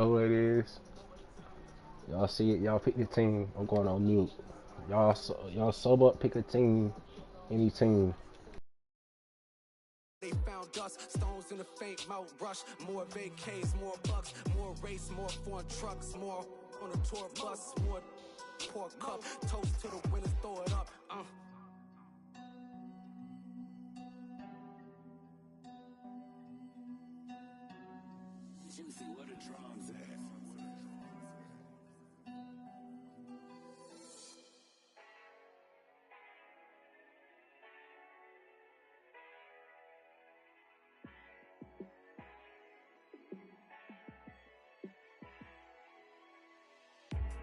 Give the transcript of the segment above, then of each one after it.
Oh, it is. Y'all see it. Y'all pick the team. I'm going on mute. Y'all sub up. Pick a team. Any team. They found dust, stones in the faint mount rush. More vacays, more bucks, more race, more foreign trucks, more on a tour bus, more poor cup. Toast to the winners, throw it up. Juicy, where the drums at?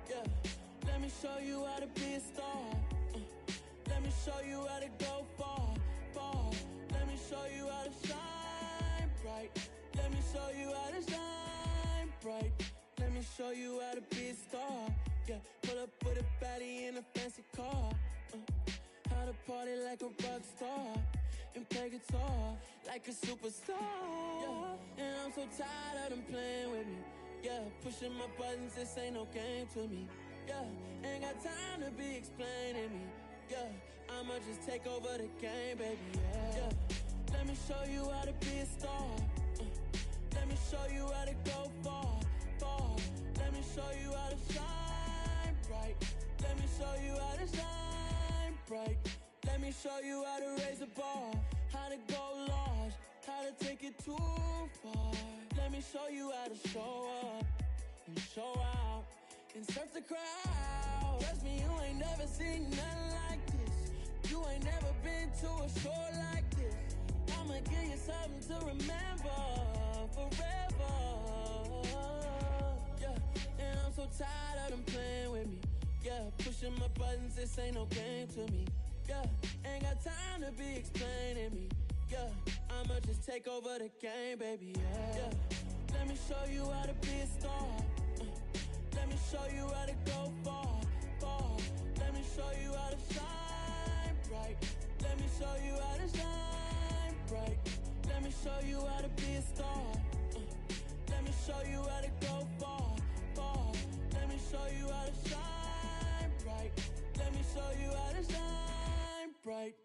Yeah, let me show you how to be a star. Let me show you how to go far, far. Let me show you how to shine bright. Let me show you how to shine bright. Let me show you how to be a star. Yeah, pull up with a baddie in a fancy car. How to party like a rock star and play guitar like a superstar. Yeah, and I'm so tired of them playing with me. Yeah, pushing my buttons, this ain't no game to me. Yeah, ain't got time to be explaining me. Yeah, I'ma just take over the game, baby. Yeah, let me show you how to be a star. Let me show you how to go far, far. Let me show you how to shine bright. Let me show you how to shine bright. Let me show you how to raise a bar, how to go large, how to take it too far. Let me show you how to show up and show out and surf the crowd. Trust me, you ain't never seen nothing like this. You ain't never been to a show like this. I'ma give you something to remember forever. Yeah, and I'm so tired of them playing with me. Yeah, pushing my buttons, this ain't no game to me. Yeah, ain't got time to be explaining me. Yeah, I'ma just take over the game, baby. Yeah, let me show you how to be a star. Let me show you how to go far, far. Let me show you how to shine bright. Let me show you how to shine bright. Let me show you how to be a star. Let me show you how to go far, far. Let me show you how to shine bright. Let me show you how to shine bright.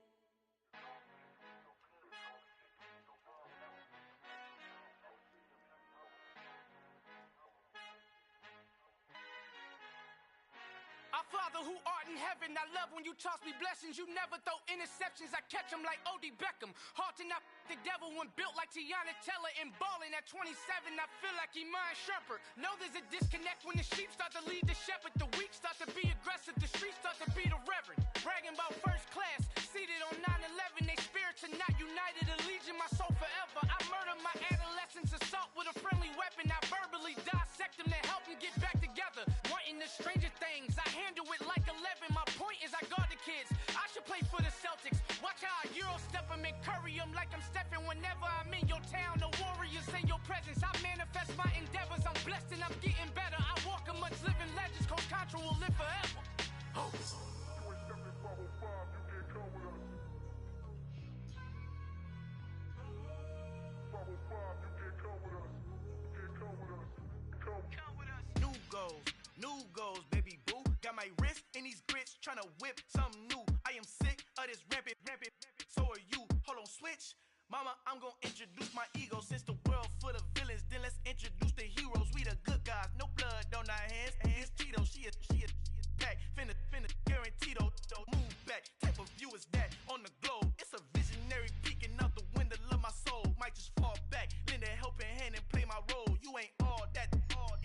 Our Father who art in heaven, I love when you toss me blessings. You never throw interceptions, I catch them like O.D. Beckham. Hard to not the devil when built like Tiana Teller and balling at 27. I feel like Iman Shumpert. Know there's a disconnect when the sheep start to lead the shepherd. The weak start to be aggressive, the streets start to be the reverend. Bragging about first class, seated on 9/11. They spirits are not united, a legion, my soul forever. I murder my adolescence, assault with a friendly weapon. I verbally dissect them to help them get back together. Wanting the stranger things, I handle it like 11. My point is I guard the kids. I should play for the Celtics. Watch how I Euro step them and curry them like I'm stepping. Whenever I'm in your town, the warriors in your presence. I manifest my endeavors. I'm blessed and I'm getting better. I walk amongst living legends. Coach Contra will live forever. Oh. New goals, baby boo. Got my wrist in these grits, tryna whip something new. I am sick of this rampant. So are you. Hold on, switch. Mama, I'm gonna introduce my ego. Since the world full of villains, then let's introduce the heroes. We the good guys, no blood on our hands. Hands Tito, she a back. Finna, guaranteed. Move back. Type of view is that on the globe? It's a visionary peeking out the window of my soul. Might just fall back, lend a helping hand and play my role. You ain't all that.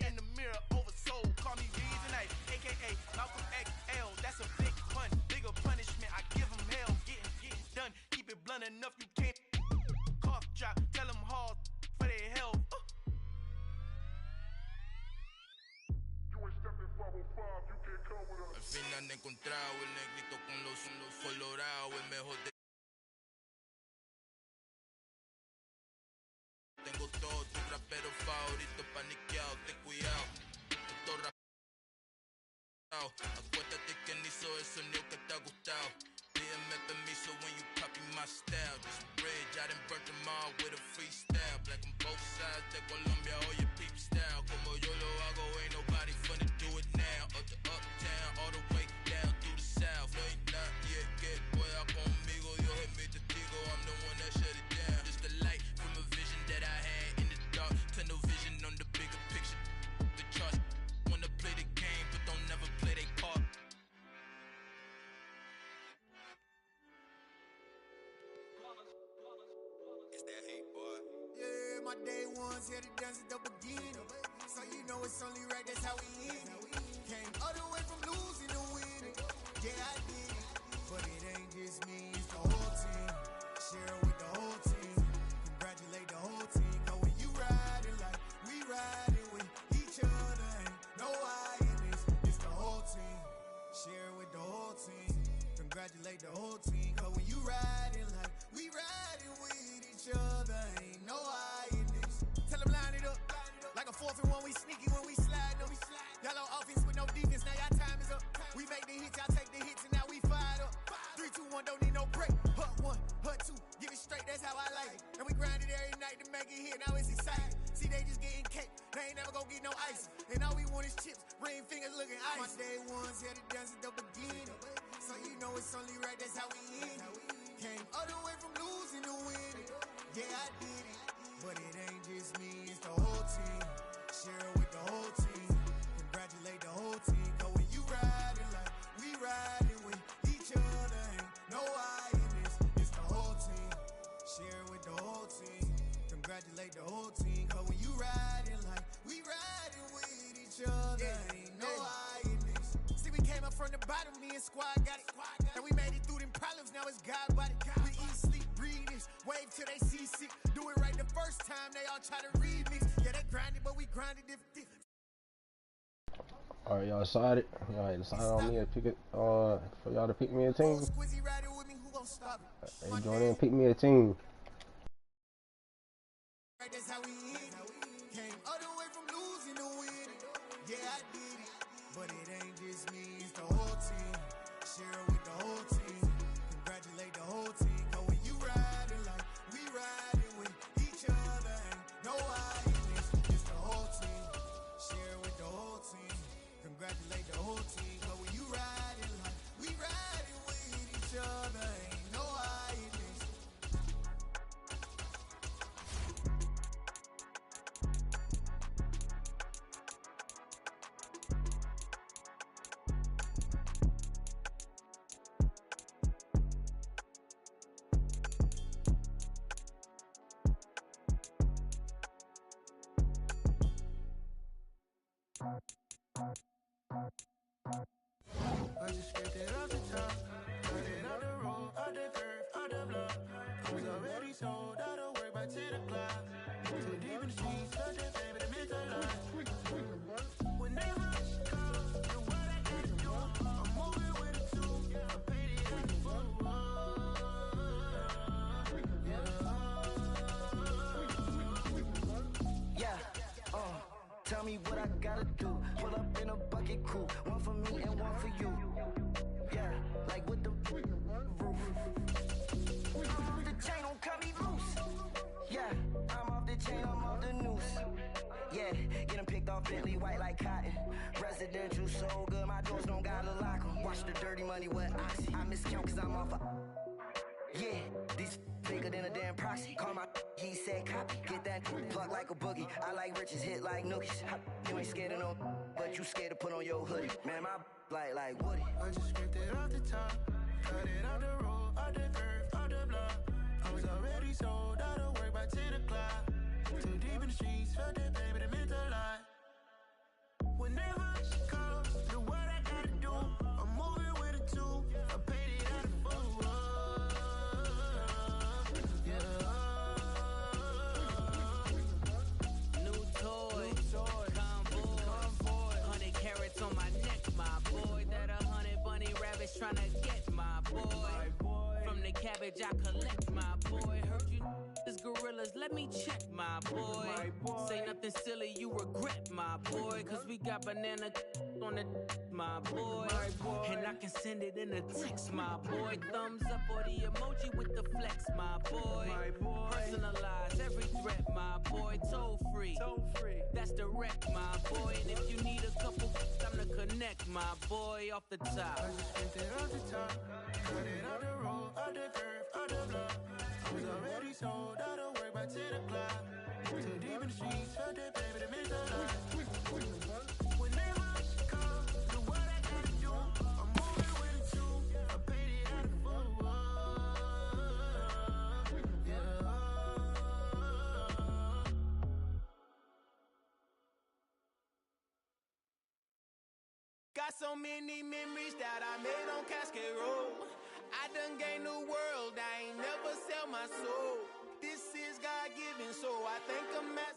In the mirror, oversold. Call me Reasonite, aka Malcolm XL. That's a big pun, bigger punishment. I give him hell, getting done. Keep it blunt enough, you can't. Cough drop, tell them hard for their health. Al fin han encontrado el negrito con los colorados, el mejor de. Tengo todos tus raperos favoritos paniqueados, ten cuidado. Estos raperos, acuérdate que ni se eso, eso ni que te ha gustado. Pídeme permiso when you copy my style. This bridge, I done burnt them all with a freestyle. Black on both sides de Colombia, oye peep style. Como yo lo hago, ain't nobody finna do it now. Up to uptown, all the way down through the south. No, ain't not yet, get pueda conmigo. Dios es mi testigo, I'm the one that shut it down. Just the light from a vision that I had in the dark. Tunnel vision on the bigger picture. The charts wanna play the game, but don't never play their part. It's that hate, boy. Yeah, my day ones here to dance at the beginning. So you know it's only right, that's how we end it. Came all the way from losing to winning. Yeah, I did it. But it ain't just me, it's the whole team. Share it with the whole team. Congratulate the whole team. Cause when you riding like we riding with each other, ain't no I in this. It's the whole team. Share it with the whole team. Congratulate the whole team. Cause when you riding like we riding with each other, ain't no I in this. Tell them line it up. Like a 4th and 1, we sneaky when we slide up. Y'all on offense with no defense, now y'all time is up. We make the hits, y'all take the hits, and now we fired up. 3, 2, 1, don't need no break. Hut 1, hut 2, give it straight, that's how I like it. And we grind it every night to make it hit, now it's exciting. See, they just getting cake, they ain't never gonna get no ice. And all we want is chips, ring fingers looking ice. My day ones here to dance at the beginning. So you know it's only right, that's how we end it. Came all the way from losing to winning. Yeah, I did it. But it ain't just me, it's the whole team. Share it with the whole team. Congratulate the whole team. Cause when you riding like we riding with each other, ain't no I in this. It's the whole team. Share it with the whole team. Congratulate the whole team. Cause when you riding like we riding with each other, ain't no I in this. See, we came up from the bottom, me and squad got it. And we made it through them problems, now it's God body. We eat, sleep, breathe this. Wave till they see sick. Do it right the first time, they all try to remix. Yeah, they grinded, but we grinded different. Alright, y'all decided. Y'all decided on me to pick it. For y'all to pick me a team. Squizzy riding with me, who gon' stop it? Hey, join in, pick me a team. Right, that's how we end it. Came all the way from losing to winning. Yeah, I did it. But it ain't just me, it's the whole team. Share it with the whole team. Congratulate the whole team. Cause when you riding like we riding with each other, ain't no I in this. It's the whole team. Share it with the whole team. Congratulate the whole team. Cause when you riding like we riding with each other, ain't no I in this. I just scraped it off the top, cut it out the road, out the curve, out the block. I was already sold, out of work by 10 o'clock. Too deep in the streets, such a baby, the mental line. Whenever she calls, the what I got to do, I'm moving with a two. I paid it at the foot. Yeah, tell me what I gotta do. Pull up in a bucket crew, one for me and one for you. Yeah, like with the roof. I'm off the chain, don't cut me loose. Yeah, I'm off the chain, I'm off the noose. Yeah, getting picked off Bentley white like cotton. Residential so good, my doors don't gotta lock 'em. Watch the dirty money with oxy. I miscount cause I'm off a. Yeah, these bigger than a damn proxy. Call my he said copy. Get that plug like a boogie. I like riches, hit like nookies. You ain't scared of no, but you scared to put on your hoodie. Man, my like Woody. I just scraped it off the top, cut it out the road, out the curve, out the block. I was already sold, out of work by 10 o'clock. Too deep in the streets, felt that baby, the mental lie. Whenever she calls, the what I gotta do, I'm moving with a two. I paid it at the foot. New toy, convoy, 100 carats on my neck, my boy. That 100 bunny rabbits tryna get my boy. From the cabbage I collect, my boy. Heard you is gorillas, let me money check, my boy. Say nothing silly, you regret, my boy. Cause we got banana on the my boy. And I can send it in a text, my boy. Thumbs up or the emoji with the flex, my boy. Personalize every threat, my boy. Toll free. That's direct, my boy. And if you need a couple, I'm to connect, my boy, off the top. I just spent it off the top. Cut it out the road, out the curve, out the block. I was already sold out of work by 10 o'clock. Too deep in the streets, felt that baby, that meant a lot. Whenever she calls, do what I gotta do. I'm moving with it too. I paid it out of full. Yeah. Got so many memories that I made on Cascade Road. I done gained the world, I ain't never sell my soul. This is God-given, so I thank him as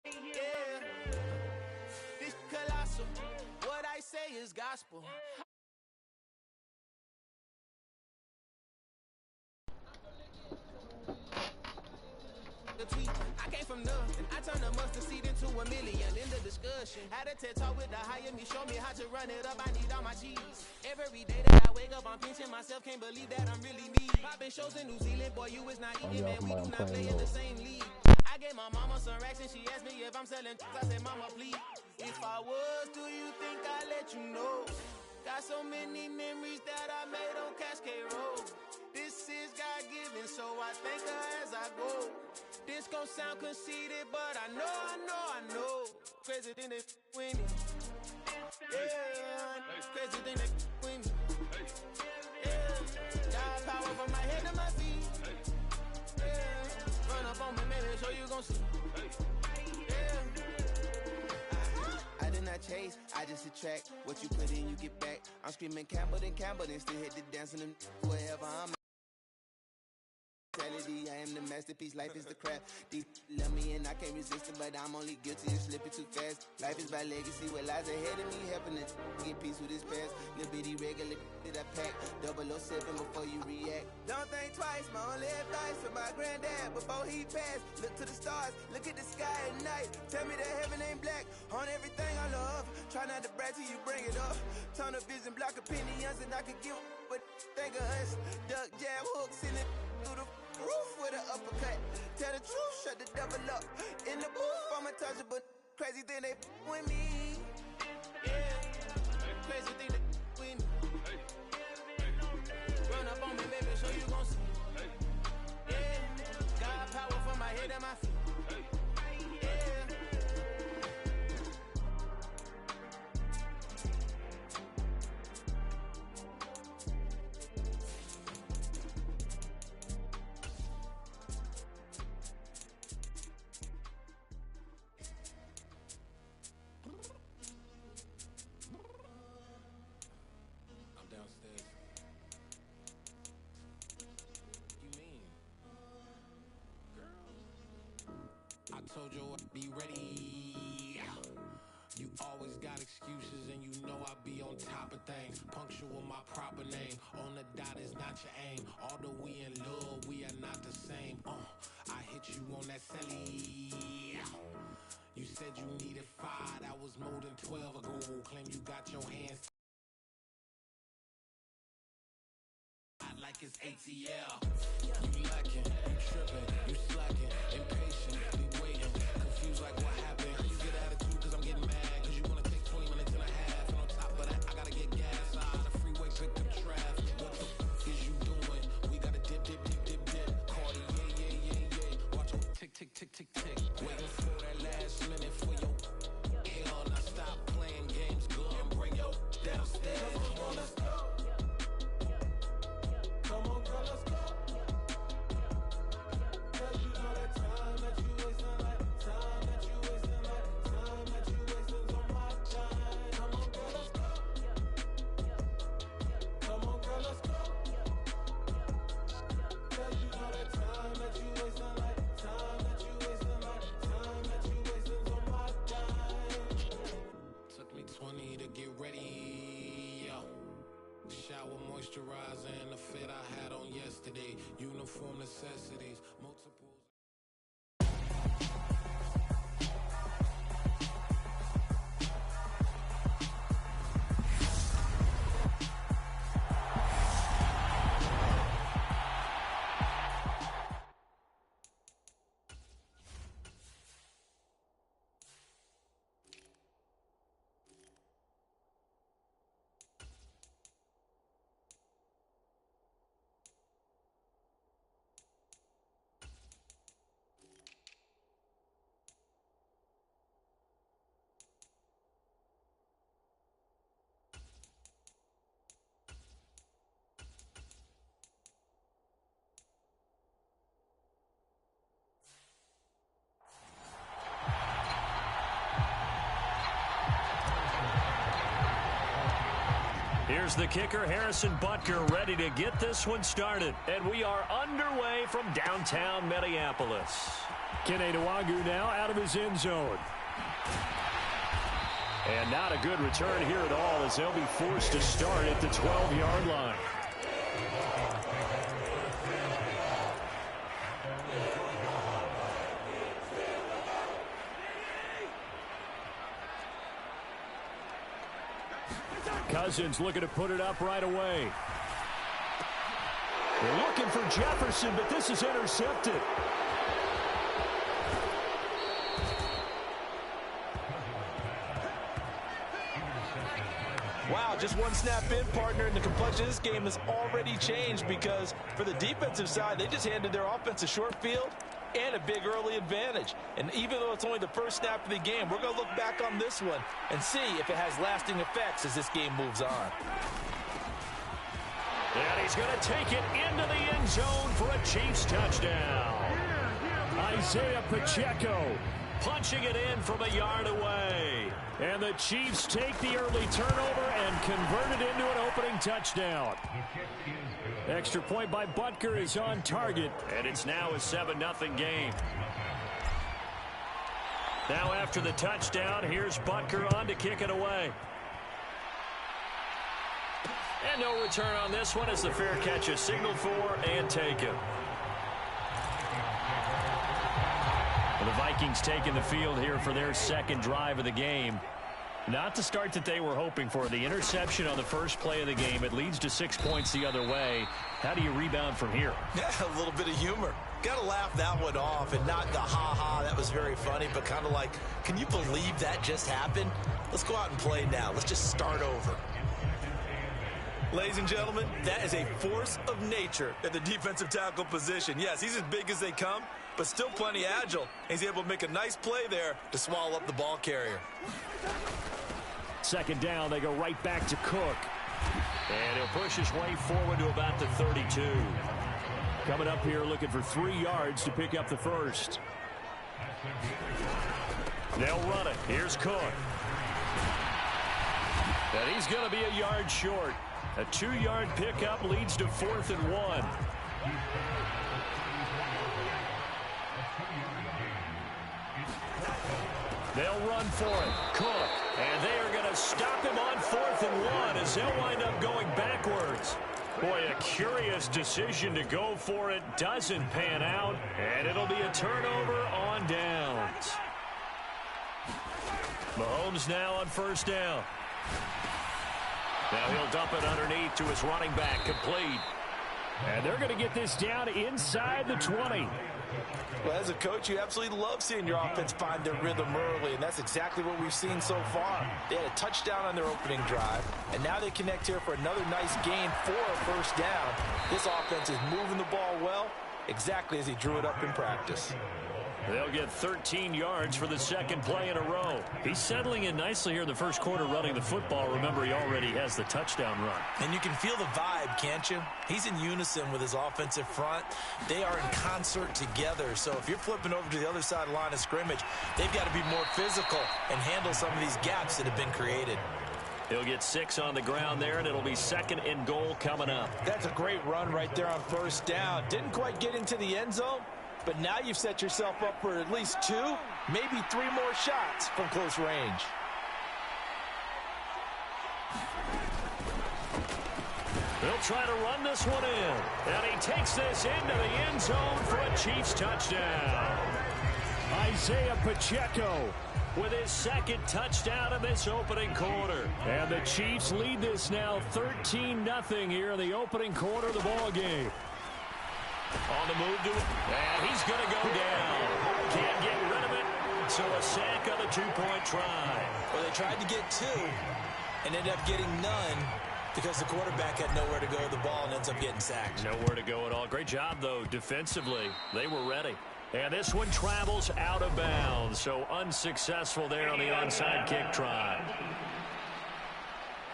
yeah. This colossal, what I say is gospel. The tweet, I came from nothing. I turned a mustard seed into a million in the discussion. Had a TED talk with the higher me, show me how to run it up. I need all my cheese. Every day that I wake up, I'm pinching myself. Can't believe that I'm really me. Popping shows in New Zealand, boy, you is not eating, man. We do not play in the same league. I gave my mama some racks and she asked me if I'm selling. I said, mama, please. If I was, do you think I'd let you know? Got so many memories that I made on Cascade Road. This is God-given, so I thank her as I go. This gon' sound conceited, but I know. Crazy thing they with me. Yeah, crazy thing they with me. Yeah, got power from my head to my feet. Yeah, run up on me, maybe, so you gon' see. Yeah. I did not chase, I just attract. What you put in, you get back. I'm screaming Campbell, then still hit the dancing and wherever I'm at. I am the masterpiece, life is the craft. These love me and I can't resist it, but I'm only guilty of slipping too fast. Life is by legacy, what lies ahead of me, helping to get peace with this past. Little bitty regular that I pack, 007 before you react. Don't think twice, my only advice for my granddad before he passed. Look to the stars, look at the sky at night. Tell me that heaven ain't black, on everything I love. Try not to brag till you bring it up. Tunnel vision, block opinions, and I could give but think of us. Duck jab hooks in it through the roof with an uppercut. Tell the truth, shut the devil up. In the booth, I'm untouchable. Crazy thing they with me. Yeah, crazy thing they with me. Run up on me, baby, so you gon' see. Yeah, got power from my head and my feet. Told you I'd be ready. You always got excuses and you know I be on top of things. Punctual my proper name. On the dot is not your aim. Although we in love, we are not the same. I hit you on that celly. You said you needed 5. That was more than 12 ago. Claim you got your hands like it's ATL. You lacking, you tripping, you slacking, impatient, we waiting, confused like what happened. You get attitude cause I'm getting mad, cause you wanna take 20 minutes and a half. And on top of that, I gotta get gas out of the freeway, pick up traffic. What the f is you doing? We gotta dip. Cardi, yeah. Watch your tick. Waiting for that last minute for your hell. Now stop playing games, go and bring your downstairs. Come on, let's go. Come on, girl, let's go. 'Cause you know that time. Moisturizer and the fit I had on yesterday. Uniform necessities, multiples. Here's the kicker, Harrison Butker, ready to get this one started. And we are underway from downtown Minneapolis. Kene Nwagu now out of his end zone. And not a good return here at all, as they'll be forced to start at the 12-yard line. Cousins looking to put it up right away. They're looking for Jefferson, but this is intercepted. Wow, just one snap in, partner, and the complexion of this game has already changed because for the defensive side, they just handed their offense a short field and a big early advantage. And even though it's only the first snap of the game, we're going to look back on this one and see if it has lasting effects as this game moves on. And he's going to take it into the end zone for a Chiefs touchdown. Isaiah Pacheco punching it in from a yard away. And the Chiefs take the early turnover and convert it into an opening touchdown. Extra point by Butker is on target. And it's now a 7-0 game. Now after the touchdown, here's Butker on to kick it away. And no return on this one as the fair catch is signaled for and taken. The Vikings taking the field here for their second drive of the game. Not the start that they were hoping for. The interception on the first play of the game. It leads to 6 points the other way. How do you rebound from here? Yeah, a little bit of humor. Got to laugh that one off and not the ha-ha, that was very funny, but kind of like, can you believe that just happened? Let's go out and play now. Let's just start over. Ladies and gentlemen, that is a force of nature at the defensive tackle position. Yes, he's as big as they come, but still plenty agile. He's able to make a nice play there to swallow up the ball carrier. Second down, they go right back to Cook. And he'll push his way forward to about the 32. Coming up here looking for 3 yards to pick up the first. They'll run it. Here's Cook. And he's going to be a yard short. A 2-yard pickup leads to 4th and 1. They'll run for it. Cook. And they are going to stop him on 4th and 1 as they'll wind up going backwards. Boy, a curious decision to go for it. Doesn't pan out. And it'll be a turnover on downs. Mahomes now on first down. Now he'll dump it underneath to his running back, complete. And they're going to get this down inside the 20. Well, as a coach, you absolutely love seeing your offense find their rhythm early, and that's exactly what we've seen so far. They had a touchdown on their opening drive, and now they connect here for another nice gain for a first down. This offense is moving the ball well, exactly as he drew it up in practice. They'll get 13 yards for the second play in a row. He's settling in nicely here in the first quarter running the football. Remember, he already has the touchdown run. And you can feel the vibe, can't you? He's in unison with his offensive front. They are in concert together. So if you're flipping over to the other side of the line of scrimmage, they've got to be more physical and handle some of these gaps that have been created. He'll get 6 on the ground there, and it'll be 2nd and goal coming up. That's a great run right there on first down. Didn't quite get into the end zone, but now you've set yourself up for at least 2, maybe 3 more shots from close range. They'll try to run this one in. And he takes this into the end zone for a Chiefs touchdown. Isaiah Pacheco with his second touchdown of this opening quarter. And the Chiefs lead this now 13-0 here in the opening quarter of the ball game. On the move to it, and he's going to go down. Can't get rid of it, so a sack on the two-point try. Well, they tried to get two and ended up getting none because the quarterback had nowhere to go with the ball and ends up getting sacked. Nowhere to go at all. Great job, though, defensively. They were ready. And this one travels out of bounds, so unsuccessful there on the onside kick try.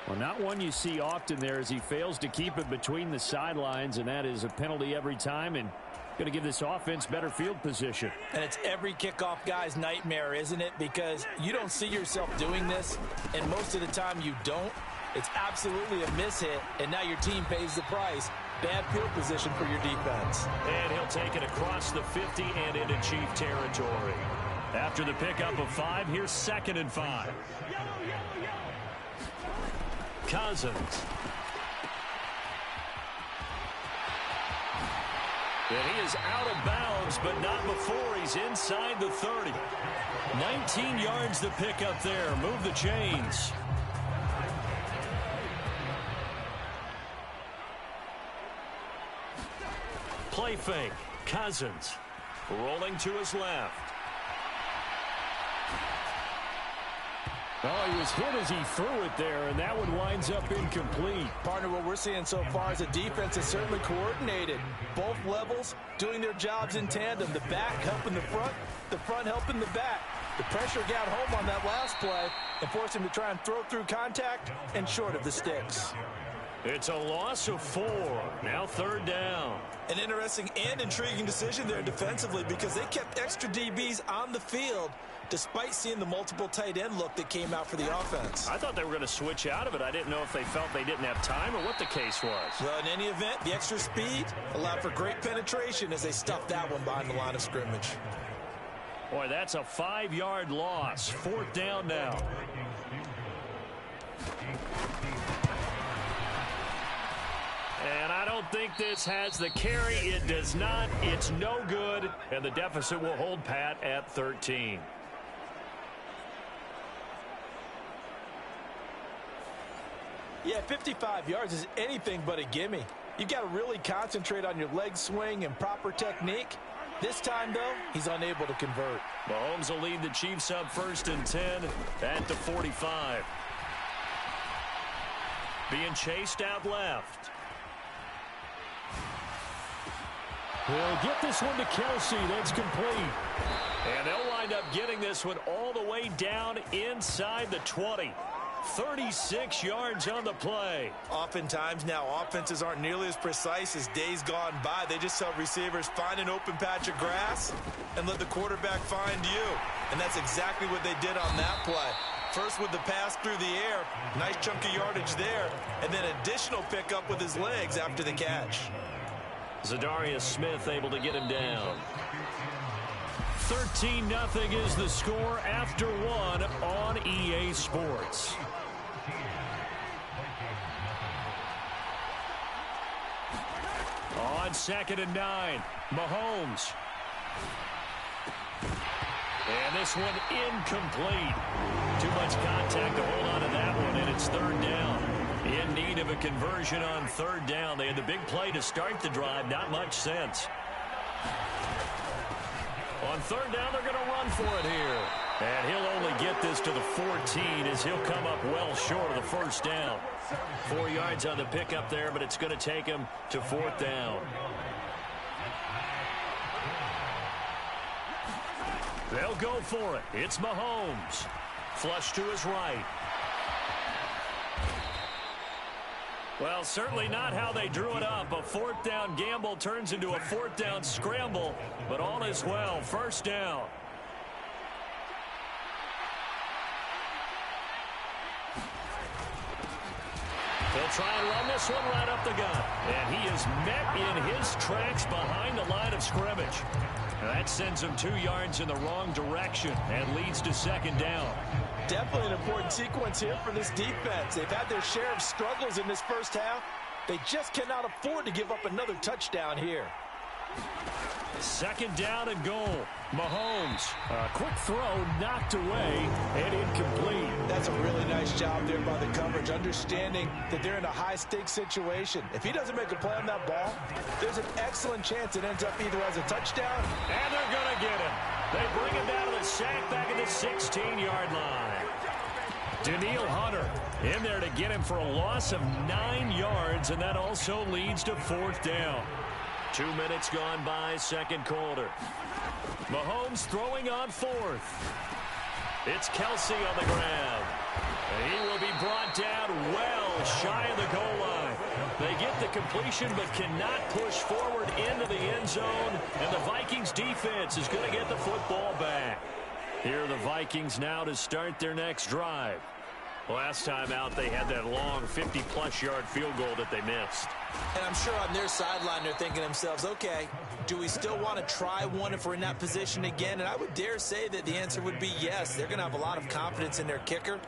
Well, not one you see often there as he fails to keep it between the sidelines, and that is a penalty every time and going to give this offense better field position. And it's every kickoff guy's nightmare, isn't it? Because you don't see yourself doing this, and most of the time you don't. It's absolutely a mishit, and now your team pays the price. Bad field position for your defense. And he'll take it across the 50 and into Chief territory. After the pickup of 5, here's 2nd and 5. Cousins. And he is out of bounds, but not before he's inside the 30. 19 yards to pick up there. Move the chains. Play fake. Cousins rolling to his left. Oh, he was hit as he threw it there, and that one winds up incomplete. Partner, what we're seeing so far is a defense is certainly coordinated. Both levels doing their jobs in tandem. The back helping the front helping the back. The pressure got home on that last play and forced him to try and throw through contact and short of the sticks. It's a loss of 4. Now 3rd down. An interesting and intriguing decision there defensively because they kept extra DBs on the field despite seeing the multiple tight end look that came out for the offense. I thought they were going to switch out of it. I didn't know if they felt they didn't have time or what the case was. Well, in any event, the extra speed allowed for great penetration as they stuffed that one behind the line of scrimmage. Boy, that's a 5-yard loss. 4th down now. And I don't think this has the carry. It does not. It's no good. And the deficit will hold pat at 13. Yeah, 55 yards is anything but a gimme. You've got to really concentrate on your leg swing and proper technique. This time, though, he's unable to convert. Mahomes will lead the Chiefs up 1st and 10 at the 45. Being chased out left. He'll get this one to Kelsey. That's complete. And they'll wind up getting this one all the way down inside the 20. 36 yards on the play. Oftentimes now offenses aren't nearly as precise as days gone by. They just tell receivers, find an open patch of grass and let the quarterback find you. And that's exactly what they did on that play. First with the pass through the air, nice chunk of yardage there, and then additional pickup with his legs after the catch. Zadarius Smith able to get him down. 13-0 is the score after 1 on EA Sports. On 2nd and 9, Mahomes. And this one incomplete. Too much contact to hold on to that one, and it's 3rd down. In need of a conversion on 3rd down. They had the big play to start the drive, not much sense. On 3rd down, they're going to run for it here. And he'll only get this to the 14 as he'll come up well short of the 1st down. 4 yards on the pickup there, but it's going to take him to 4th down. They'll go for it. It's Mahomes. Flush to his right. Well, certainly not how they drew it up. A 4th down gamble turns into a 4th down scramble, but all is well. 1st down. They'll try and run this one right up the gut. And he is met in his tracks behind the line of scrimmage. That sends him 2 yards in the wrong direction and leads to 2nd down. Definitely an important sequence here for this defense. They've had their share of struggles in this first half, They just cannot afford to give up another touchdown here. Second down and goal. Mahomes, a quick throw knocked away and incomplete. That's a really nice job there by the coverage, understanding that they're in a high-stakes situation. If he doesn't make a play on that ball, there's an excellent chance it ends up either as a touchdown. And they're going to get him. They bring him down to the sack back at the 16-yard line. Danielle Hunter in there to get him for a loss of 9 yards, and that also leads to fourth down. 2 minutes gone by, second quarter. Mahomes throwing on fourth. It's Kelsey on the ground. And he will be brought down well shy of the goal line. They get the completion but cannot push forward into the end zone. And the Vikings defense is going to get the football back. Here are the Vikings now to start their next drive. Last time out, they had that long 50-plus yard field goal that they missed. And I'm sure on their sideline, they're thinking to themselves, okay, do we still want to try one if we're in that position again? And I would dare say that the answer would be yes. They're going to have a lot of confidence in their kicker.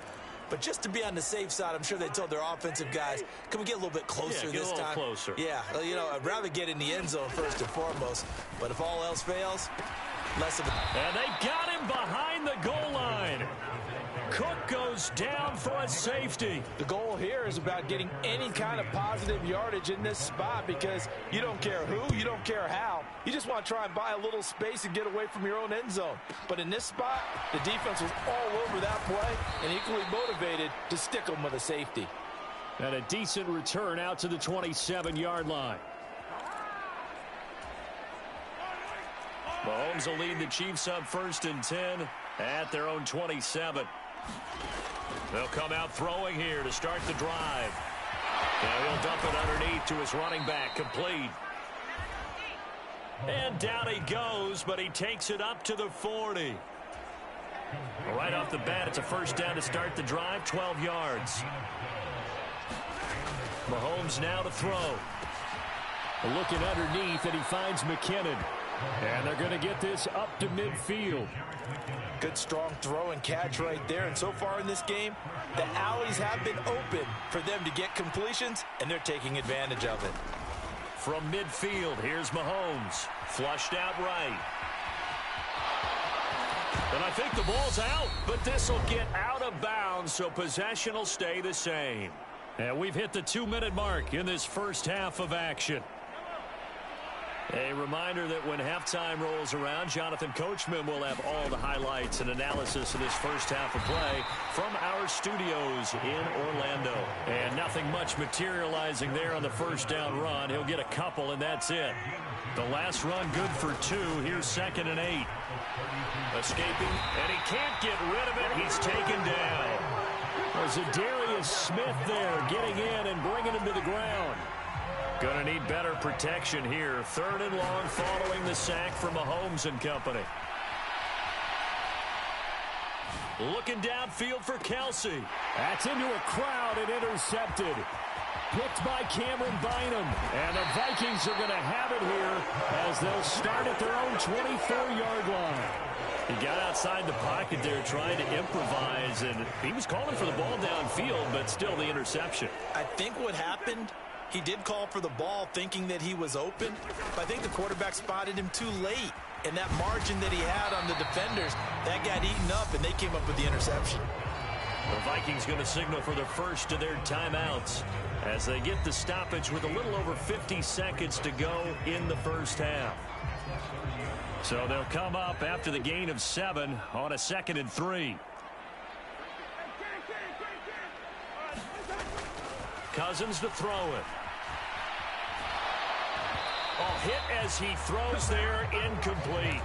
But just to be on the safe side, I'm sure they told their offensive guys, can we get a little bit closer this time? Yeah, get a little closer. Yeah, you know, I'd rather get in the end zone first and foremost. But if all else fails, less of a... And they got him behind the goal line. Cook goes down for a safety. The goal here is about getting any kind of positive yardage in this spot because you don't care who, you don't care how. You just want to try and buy a little space and get away from your own end zone. But in this spot, the defense was all over that play and equally motivated to stick them with a safety. And a decent return out to the 27-yard line. Mahomes will lead the Chiefs up 1st and 10 at their own 27. They'll come out throwing here to start the drive. Now he'll dump it underneath to his running back, complete. And down he goes, but he takes it up to the 40. Right off the bat, it's a first down to start the drive, 12 yards. Mahomes now to throw. Looking underneath, and he finds McKinnon. And they're going to get this up to midfield. Good strong throw and catch right there. And so far in this game, the alleys have been open for them to get completions, and they're taking advantage of it. From midfield, here's Mahomes. Flushed out right. And I think the ball's out, but this will get out of bounds, so possession will stay the same. And we've hit the 2-minute mark in this first half of action. A reminder that when halftime rolls around, Jonathan Coachman will have all the highlights and analysis of this first half of play from our studios in Orlando. And nothing much materializing there on the first down run. He'll get a couple, and that's it. The last run good for 2. Here's 2nd and 8. Escaping, and he can't get rid of it. He's taken down. There's a Darius Smith there getting in and bringing him to the ground. Going to need better protection here. 3rd and long following the sack from Mahomes and company. Looking downfield for Kelsey. That's into a crowd and intercepted. Picked by Cameron Bynum. And the Vikings are going to have it here as they'll start at their own 24-yard line. He got outside the pocket there trying to improvise, and he was calling for the ball downfield, but still the interception. I think what happened, he did call for the ball thinking that he was open, but I think the quarterback spotted him too late. And that margin that he had on the defenders, that got eaten up, and they came up with the interception. The Vikings going to signal for the first of their timeouts as they get the stoppage with a little over 50 seconds to go in the first half. So they'll come up after the gain of 7 on a 2nd and 3. Cousins to throw it. Oh, hit as he throws there, incomplete.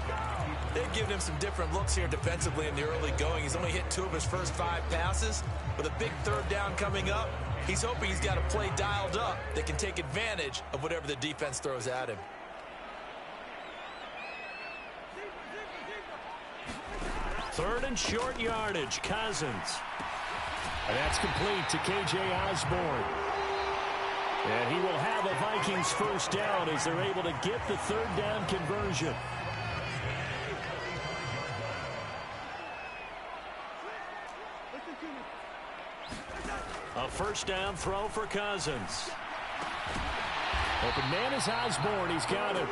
They've given him some different looks here defensively in the early going. He's only hit 2 of his first 5 passes. With a big 3rd down coming up, he's hoping he's got a play dialed up that can take advantage of whatever the defense throws at him. 3rd and short yardage, Cousins. And that's complete to K.J. Osborne. And he will have a Vikings first down as they're able to get the 3rd down conversion. A first down throw for Cousins. Open man is Osborne. He's got it.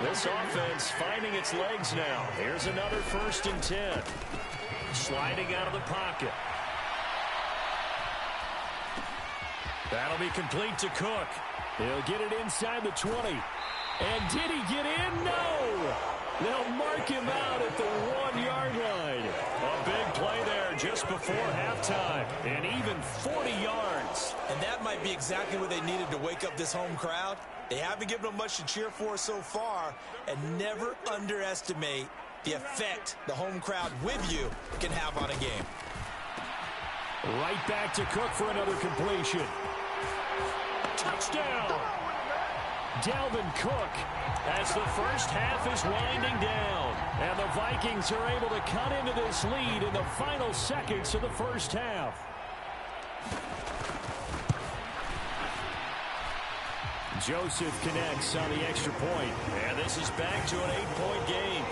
This offense finding its legs now. Here's another 1st and 10. Sliding out of the pocket. That'll be complete to Cook. He'll get it inside the 20. And did he get in? No! They'll mark him out at the 1-yard line. A big play there just before halftime. And even 40 yards. And that might be exactly what they needed to wake up this home crowd. They haven't given them much to cheer for so far. And never underestimate the effect the home crowd with you can have on a game. Right back to Cook for another completion. Touchdown! Dalvin Cook as the first half is winding down. And the Vikings are able to cut into this lead in the final seconds of the first half. Joseph connects on the extra point. And this is back to an 8-point game.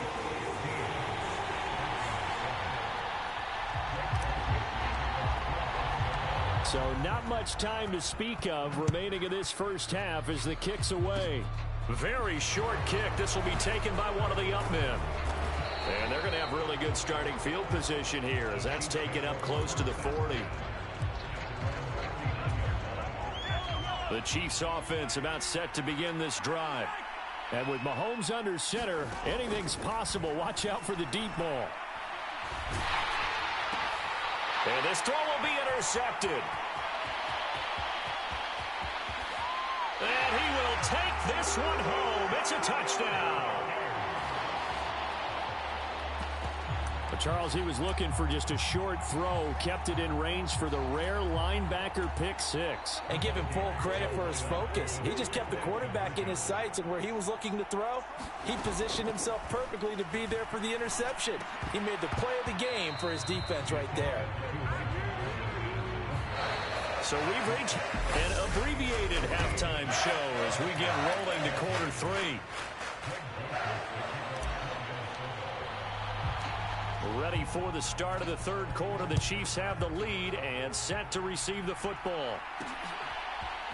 So not much time to speak of remaining in this first half as the kick's away. Very short kick. This will be taken by one of the up men. And they're going to have really good starting field position here as that's taken up close to the 40. The Chiefs offense about set to begin this drive. And with Mahomes under center, anything's possible. Watch out for the deep ball. And this throw will be intercepted. And he will take this one home. It's a touchdown. But Charles, he was looking for just a short throw, kept it in range for the rare linebacker pick six. And give him full credit for his focus. He just kept the quarterback in his sights, and where he was looking to throw, he positioned himself perfectly to be there for the interception. He made the play of the game for his defense right there. So we've reached an abbreviated halftime show as we get rolling to quarter three. Ready for the start of the third quarter. The Chiefs have the lead and set to receive the football.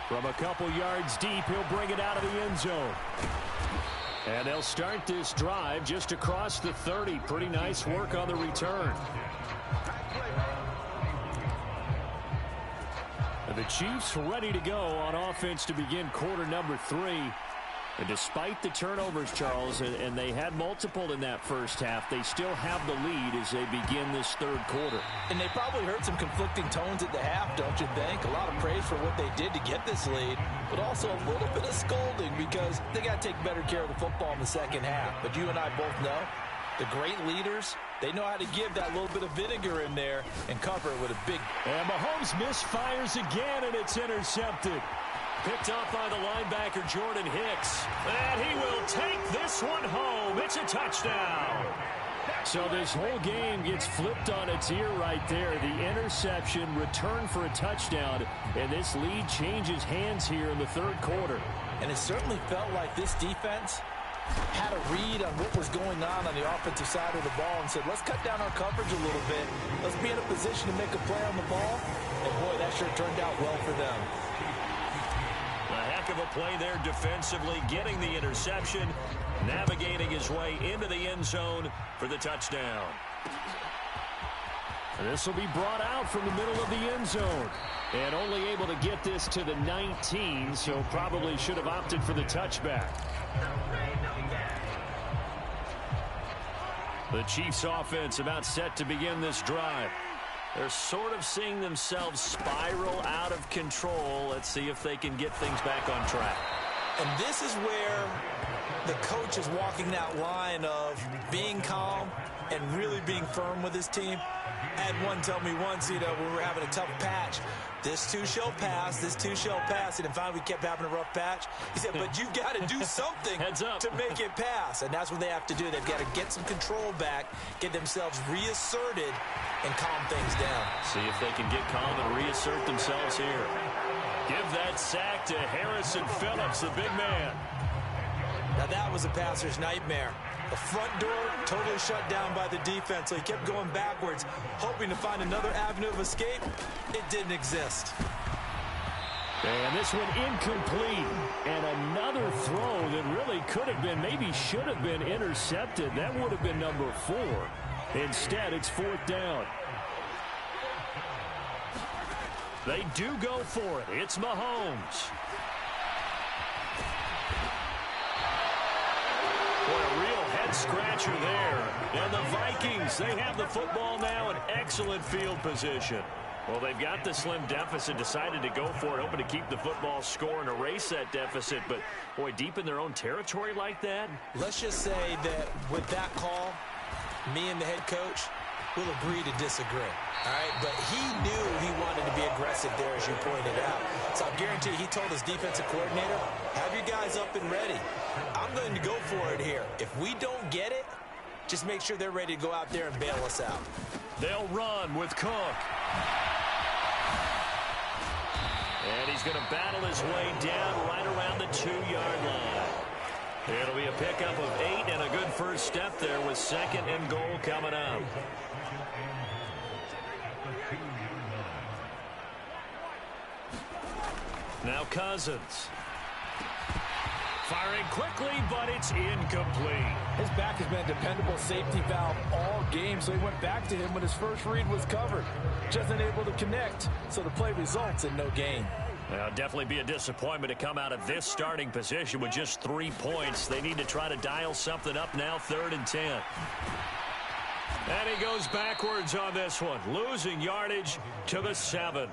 From a couple yards deep, he'll bring it out of the end zone. And they'll start this drive just across the 30. Pretty nice work on the return. The Chiefs ready to go on offense to begin quarter number 3. And despite the turnovers, Charles, and they had multiple in that first half, they still have the lead as they begin this third quarter. And they probably heard some conflicting tones at the half, don't you think? A lot of praise for what they did to get this lead, but also a little bit of scolding because they got to take better care of the football in the second half. But you and I both know the great leaders, they know how to give that little bit of vinegar in there and cover it with a big... And Mahomes misfires again, and it's intercepted. Picked off by the linebacker, Jordan Hicks. And he will take this one home. It's a touchdown. So this whole game gets flipped on its ear right there. The interception, return for a touchdown, and this lead changes hands here in the third quarter. And it certainly felt like this defense had a read on what was going on the offensive side of the ball and said, let's cut down our coverage a little bit. Let's be in a position to make a play on the ball. And boy, that sure turned out well for them. A heck of a play there defensively, getting the interception, navigating his way into the end zone for the touchdown. This will be brought out from the middle of the end zone. And only able to get this to the 19, so probably should have opted for the touchback. The Chiefs offense about set to begin this drive. They're sort of seeing themselves spiral out of control. Let's see if they can get things back on track. And this is where the coach is walking that line of being calm and really being firm with his team. I had one tell me once, when we were having a tough patch, this too shall pass, this too shall pass. And finally we kept having a rough patch. He said, but you've got to do something to make it pass. And that's what they have to do. They've got to get some control back, get themselves reasserted, and calm things down. See if they can get calm and reassert themselves here. Give that sack to Harrison Phillips, the big man. Now that was a passer's nightmare. The front door totally shut down by the defense, so he kept going backwards, hoping to find another avenue of escape. It didn't exist. And this one incomplete. And another throw that really could have been, maybe should have been intercepted. That would have been number 4. Instead, it's 4th down. They do go for it. It's Mahomes. Boy, a real head-scratcher there. And the Vikings, they have the football now in excellent field position. Well, they've got the slim deficit, decided to go for it, hoping to keep the football score and erase that deficit. But, boy, deep in their own territory like that? Let's just say that with that call, me and the head coach will agree to disagree. All right, but he knew he wanted to be aggressive there, as you pointed out. So I guarantee he told his defensive coordinator, have your guys up and ready. I'm going to go for it here. If we don't get it, just make sure they're ready to go out there and bail us out. They'll run with Cook. And he's going to battle his way down right around the 2-yard line. It'll be a pickup of 8 and a good first step there with 2nd and goal coming up. Now Cousins. Firing quickly, but it's incomplete. His back has been a dependable safety valve all game, so he went back to him when his first read was covered. Just unable to connect, so the play results in no gain. Well, definitely be a disappointment to come out of this starting position with just 3 points. They need to try to dial something up now, 3rd and 10. And he goes backwards on this one, losing yardage to the 7.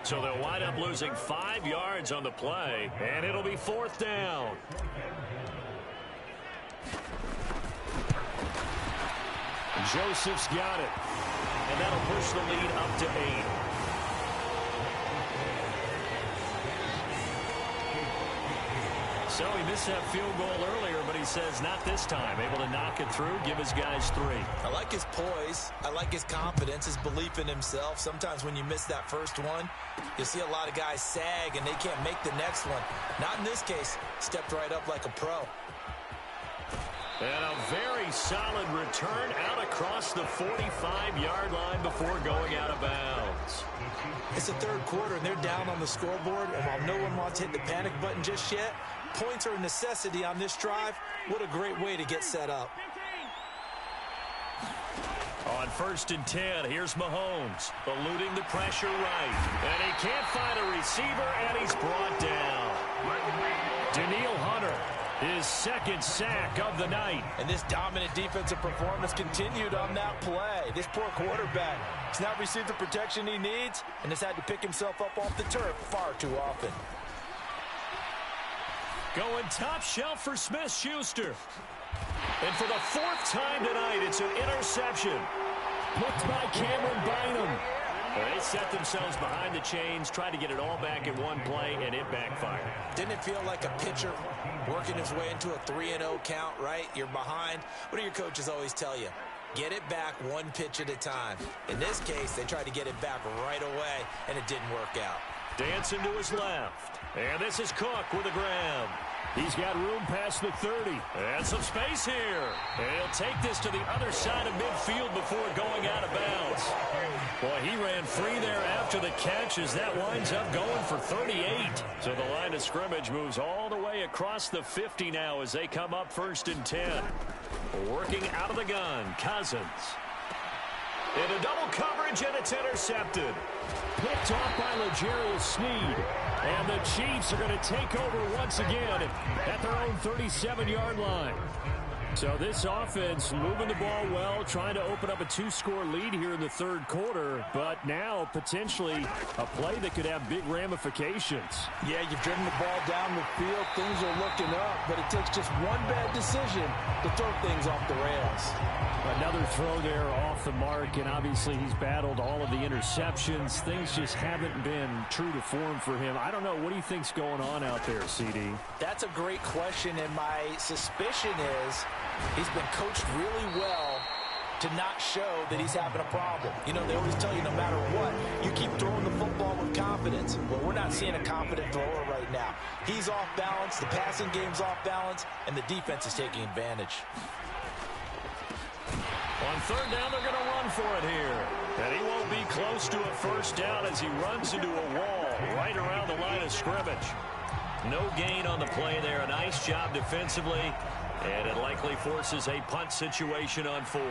So they'll wind up losing 5 yards on the play, and it'll be 4th down. Joseph's got it, and that'll push the lead up to 8. So he missed that field goal earlier, but he says not this time. Able to knock it through, give his guys 3. I like his poise. I like his confidence, his belief in himself. Sometimes when you miss that first one, you'll see a lot of guys sag and they can't make the next one. Not in this case. Stepped right up like a pro. And a very solid return out across the 45-yard line before going out of bounds. It's the 3rd quarter, and they're down on the scoreboard, and while no one wants to hit the panic button just yet, points are a necessity on this drive. What a great way to get set up. On 1st and 10, here's Mahomes, eluding the pressure right. And he can't find a receiver, and he's brought down. Daniil Hunter, his 2nd sack of the night. And this dominant defensive performance continued on that play. This poor quarterback has not received the protection he needs and has had to pick himself up off the turf far too often. Going top shelf for Smith-Schuster. And for the 4th time tonight, it's an interception. Picked by Cameron Bynum. They set themselves behind the chains, tried to get it all back in one play, and it backfired. Didn't it feel like a pitcher working his way into a 3-0 count, right? You're behind. What do your coaches always tell you? Get it back 1 pitch at a time. In this case, they tried to get it back right away, and it didn't work out. Dancing to his left. And this is Cook with a grab. He's got room past the 30. And some space here. And he'll take this to the other side of midfield before going out of bounds. Boy, he ran free there after the catch as that winds up going for 38. So the line of scrimmage moves all the way across the 50 now as they come up 1st and 10. Working out of the gun, Cousins. Into double coverage, and it's intercepted. Picked off by L'Jarius Sneed. And the Chiefs are going to take over once again at their own 37-yard line. So this offense moving the ball well, trying to open up a 2-score lead here in the 3rd quarter, but now potentially a play that could have big ramifications. Yeah, you've driven the ball down the field. Things are looking up, but it takes just one bad decision to throw things off the rails. Another throw there off the mark, and obviously he's battled all of the interceptions. Things just haven't been true to form for him. I don't know. What do you think's going on out there, CD? That's a great question, and my suspicion is he's been coached really well to not show that he's having a problem. You know, they always tell you no matter what, you keep throwing the football with confidence. Well, we're not seeing a confident thrower right now. He's off balance, the passing game's off balance, and the defense is taking advantage. On third down, they're going to run for it here. And he won't be close to a first down as he runs into a wall right around the line of scrimmage. No gain on the play there. A nice job defensively. And it likely forces a punt situation on fourth.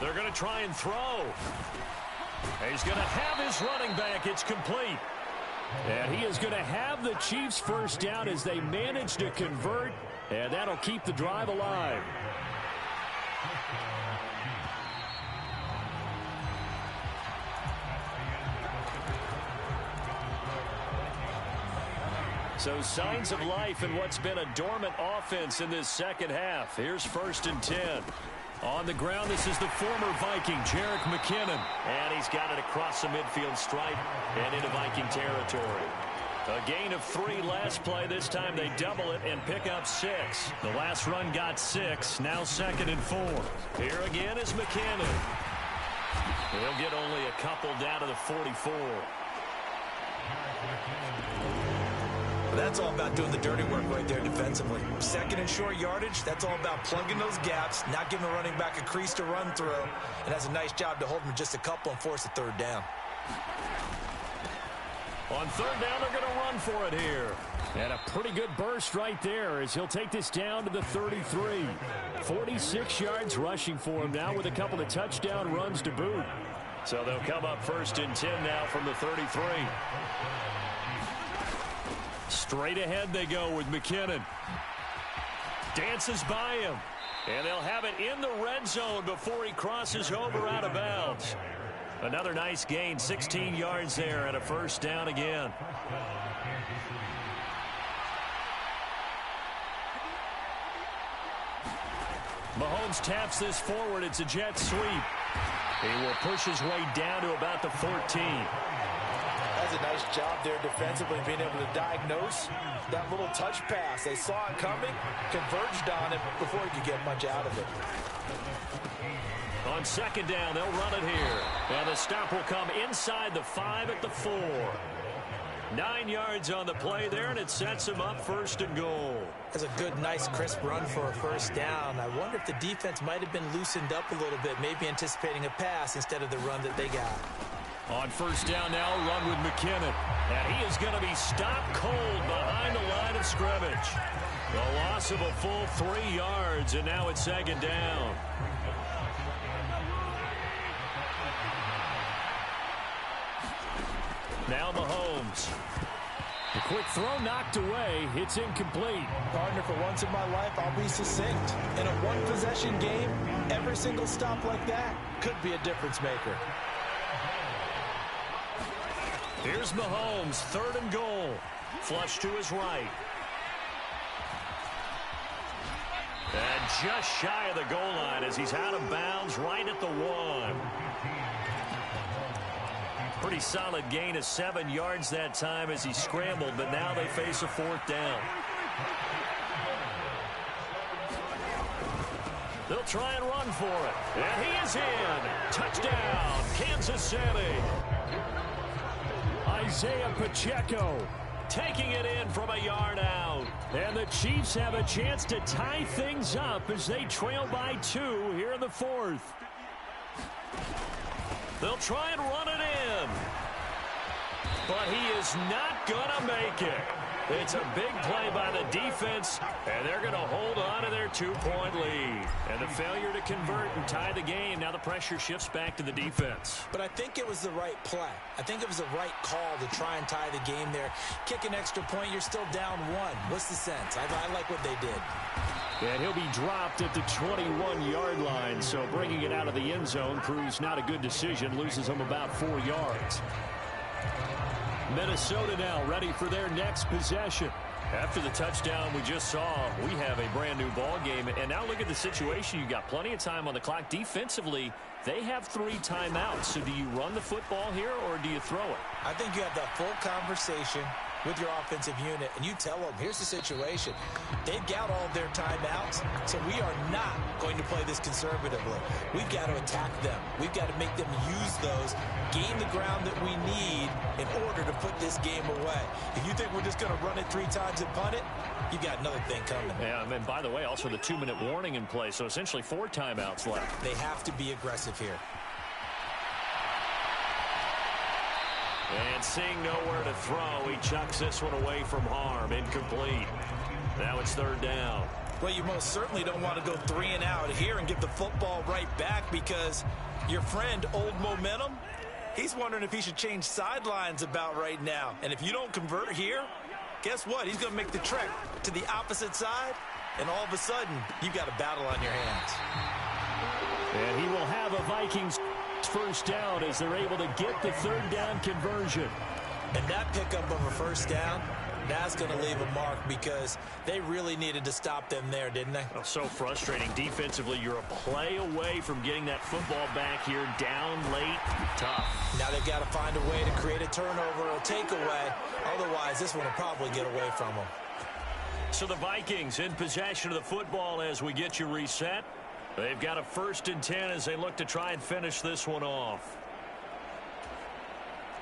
They're going to try and throw. He's going to have his running back. It's complete. And he is going to have the Chiefs first down as they manage to convert. And that'll keep the drive alive. So signs of life in what's been a dormant offense in this second half. Here's 1st and 10. On the ground, this is the former Viking, Jerick McKinnon. And he's got it across the midfield stripe and into Viking territory. A gain of 3 last play. This time they double it and pick up 6. The last run got 6. Now 2nd and 4. Here again is McKinnon. He'll get only a couple down to the 44. That's all about doing the dirty work right there defensively. 2nd and short yardage, that's all about plugging those gaps, not giving the running back a crease to run through, and has a nice job to hold him just a couple and force a 3rd down. On 3rd down, they're going to run for it here. And a pretty good burst right there as he'll take this down to the 33. 46 yards rushing for him now with a couple of touchdown runs to boot. So they'll come up 1st and 10 now from the 33. Straight ahead they go with McKinnon. Dances by him. And they'll have it in the red zone before he crosses over out of bounds. Another nice gain, 16 yards there, and a 1st down again. Mahomes taps this forward. It's a jet sweep. He will push his way down to about the 14. That's a nice job there defensively, being able to diagnose that little touch pass. They saw it coming, converged on it before he could get much out of it. On 2nd down, they'll run it here. And the stop will come inside the 5 at the 4. 9 yards on the play there, and it sets him up 1st and goal. That's a good, nice, crisp run for a 1st down. I wonder if the defense might have been loosened up a little bit, maybe anticipating a pass instead of the run that they got. On 1st down now, run with McKinnon. And he is going to be stopped cold behind the line of scrimmage. The loss of a full 3 yards, and now it's 2nd down. Now Mahomes. The quick throw knocked away. It's incomplete. Partner, for once in my life, I'll be succinct. In a one-possession game, every single stop like that could be a difference maker. Here's Mahomes, 3rd and goal. Flush to his right. And just shy of the goal line as he's out of bounds right at the 1. Pretty solid gain of 7 yards that time as he scrambled, but now they face a 4th down. They'll try and run for it. And he is in. Touchdown, Kansas City. Isaiah Pacheco taking it in from a yard out. And the Chiefs have a chance to tie things up as they trail by 2 here in the 4th. They'll try and run it in. But he is not going to make it. It's a big play by the defense, and they're going to hold on to their 2-point lead. And the failure to convert and tie the game, now the pressure shifts back to the defense. But I think it was the right play. I think it was the right call to try and tie the game there. Kick an extra point, you're still down 1. What's the sense? I like what they did. And he'll be dropped at the 21-yard line, so bringing it out of the end zone proves not a good decision, loses him about 4 yards. Minnesota now ready for their next possession. After the touchdown we just saw, we have a brand new ball game. And now look at the situation. You got plenty of time on the clock. Defensively, they have 3 timeouts. So do you run the football here or do you throw it? I think you have that full conversation. with your offensive unit and you tell them, here's the situation. They've got all of their timeouts, so we are not going to play this conservatively. We've got to attack them. We've got to make them use those, gain the ground that we need in order to put this game away. If you think we're just going to run it 3 times and punt it, you've got another thing coming. Yeah, and by the way, also the 2-minute warning in play, so essentially 4 timeouts left. They have to be aggressive here. And seeing nowhere to throw, he chucks this one away from harm. Incomplete. Now it's 3rd down. Well, you most certainly don't want to go 3 and out here and give the football right back because your friend, Old Momentum, he's wondering if he should change sidelines about right now. And if you don't convert here, guess what? He's going to make the trek to the opposite side, and all of a sudden, you've got a battle on your hands. And he will have a Vikings first down as they're able to get the 3rd down conversion. And that pickup of a first down, that's going to leave a mark because they really needed to stop them there, didn't they? Oh, so frustrating. Defensively, you're a play away from getting that football back here, down late, tough. Now they've got to find a way to create a turnover or a takeaway. Otherwise, this one will probably get away from them. So the Vikings in possession of the football as we get you reset. They've got a 1st and 10 as they look to try and finish this one off.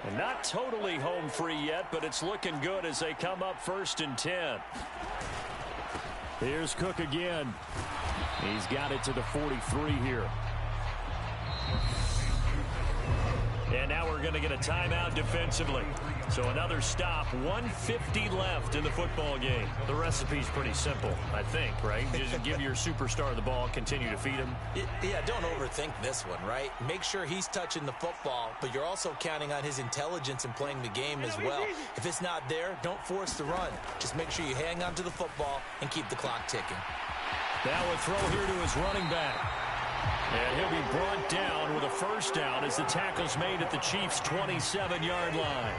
And not totally home free yet, but it's looking good as they come up 1st and 10. Here's Cook again. He's got it to the 43 here. And now we're going to get a timeout defensively. So another stop, 1:50 left in the football game. The recipe's pretty simple, I think, right? Just give your superstar the ball, continue to feed him. Yeah, don't overthink this one, right? Make sure he's touching the football, but you're also counting on his intelligence in playing the game as well. If it's not there, don't force the run. Just make sure you hang on to the football and keep the clock ticking. Now a throw here to his running back. And he'll be brought down with a 1st down as the tackle's made at the Chiefs' 27-yard line.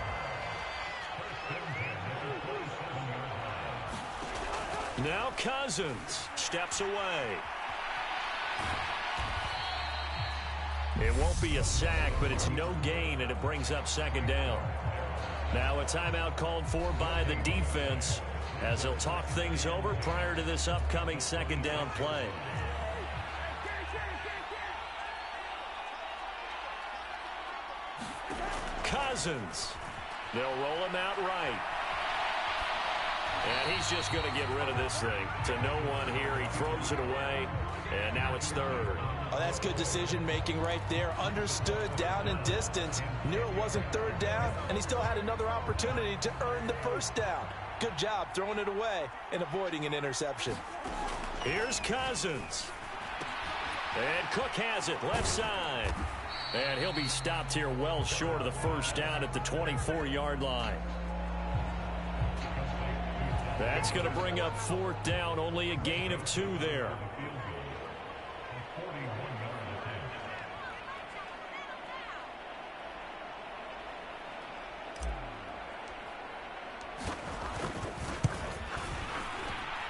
Now Cousins steps away. It won't be a sack, but it's no gain, and it brings up 2nd down. Now a timeout called for by the defense as they'll talk things over prior to this upcoming 2nd down play. Cousins. They'll roll him out right. And he's just going to get rid of this thing to no one here. He throws it away, and now it's 3rd. Oh, that's good decision-making right there. Understood down and distance. Knew it wasn't 3rd down, and he still had another opportunity to earn the 1st down. Good job throwing it away and avoiding an interception. Here's Cousins. And Cook has it left side. And he'll be stopped here well short of the 1st down at the 24-yard line. That's going to bring up 4th down, only a gain of 2 there.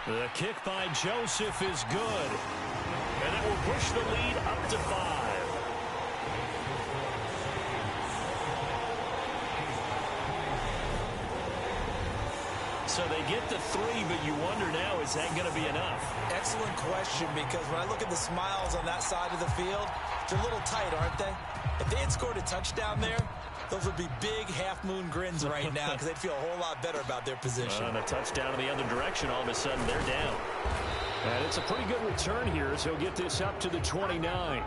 The kick by Joseph is good. And that will push the lead up to 5. So they get the 3, but you wonder now, is that going to be enough? Excellent question, because when I look at the smiles on that side of the field, they're a little tight, aren't they? If they had scored a touchdown there, those would be big half-moon grins right now because they'd feel a whole lot better about their position. And a touchdown in the other direction, all of a sudden they're down. And it's a pretty good return here as he'll get this up to the 29.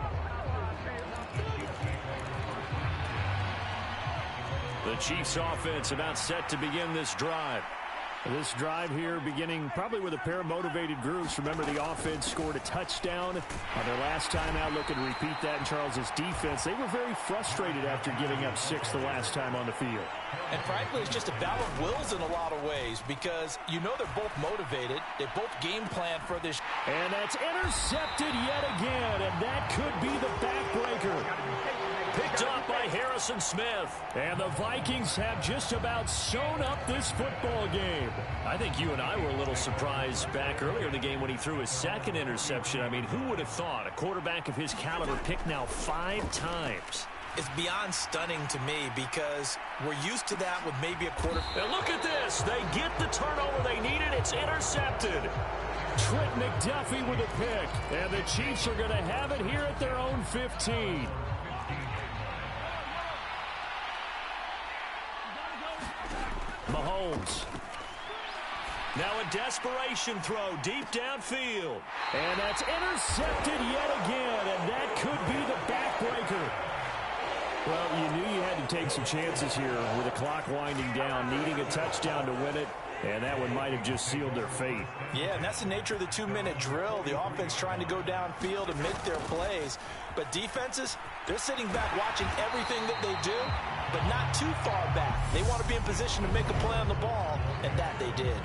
The Chiefs offense about set to begin this drive. This drive here beginning probably with a pair of motivated groups. Remember, the offense scored a touchdown on their last time out. Looking to repeat that in Charles's defense. They were very frustrated after giving up 6 the last time on the field. And frankly, it's just a battle of wills in a lot of ways because you know they're both motivated. They both game plan for this. And that's intercepted yet again, and that could be the backbreaker. Picked off by Harrison Smith. And the Vikings have just about sewn up this football game. I think you and I were a little surprised back earlier in the game when he threw his 2nd interception. I mean, who would have thought a quarterback of his caliber picked now 5 times? It's beyond stunning to me because we're used to that with maybe a quarter. And look at this. They get the turnover they needed. It's intercepted. Trent McDuffie with a pick. And the Chiefs are going to have it here at their own 15. Mahomes. Now a desperation throw deep downfield. And that's intercepted yet again. And that could be the backbreaker. Well, you knew you had to take some chances here with the clock winding down, needing a touchdown to win it. And that one might have just sealed their fate. Yeah, and that's the nature of the 2-minute drill. The offense trying to go downfield and make their plays. But defenses, they're sitting back watching everything that they do, but not too far back. They want to be in position to make a play on the ball, and that they did.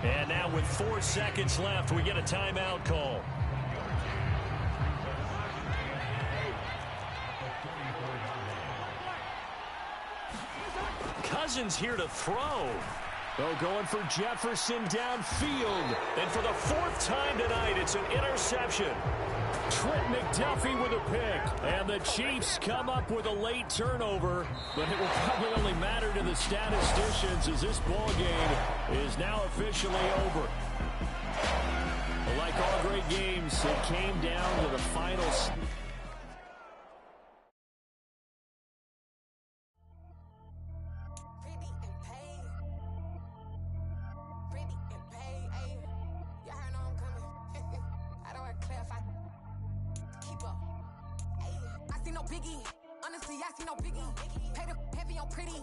And now with 4 seconds left, we get a timeout call. Cousins here to throw. Oh, going for Jefferson downfield. And for the 4th time tonight, it's an interception. Trent McDuffie with a pick. And the Chiefs come up with a late turnover. But it will probably only matter to the statisticians as this ball game is now officially over. Like all great games, it came down to the final. Biggie, honestly, I see no biggie. Pay the heavy on pretty.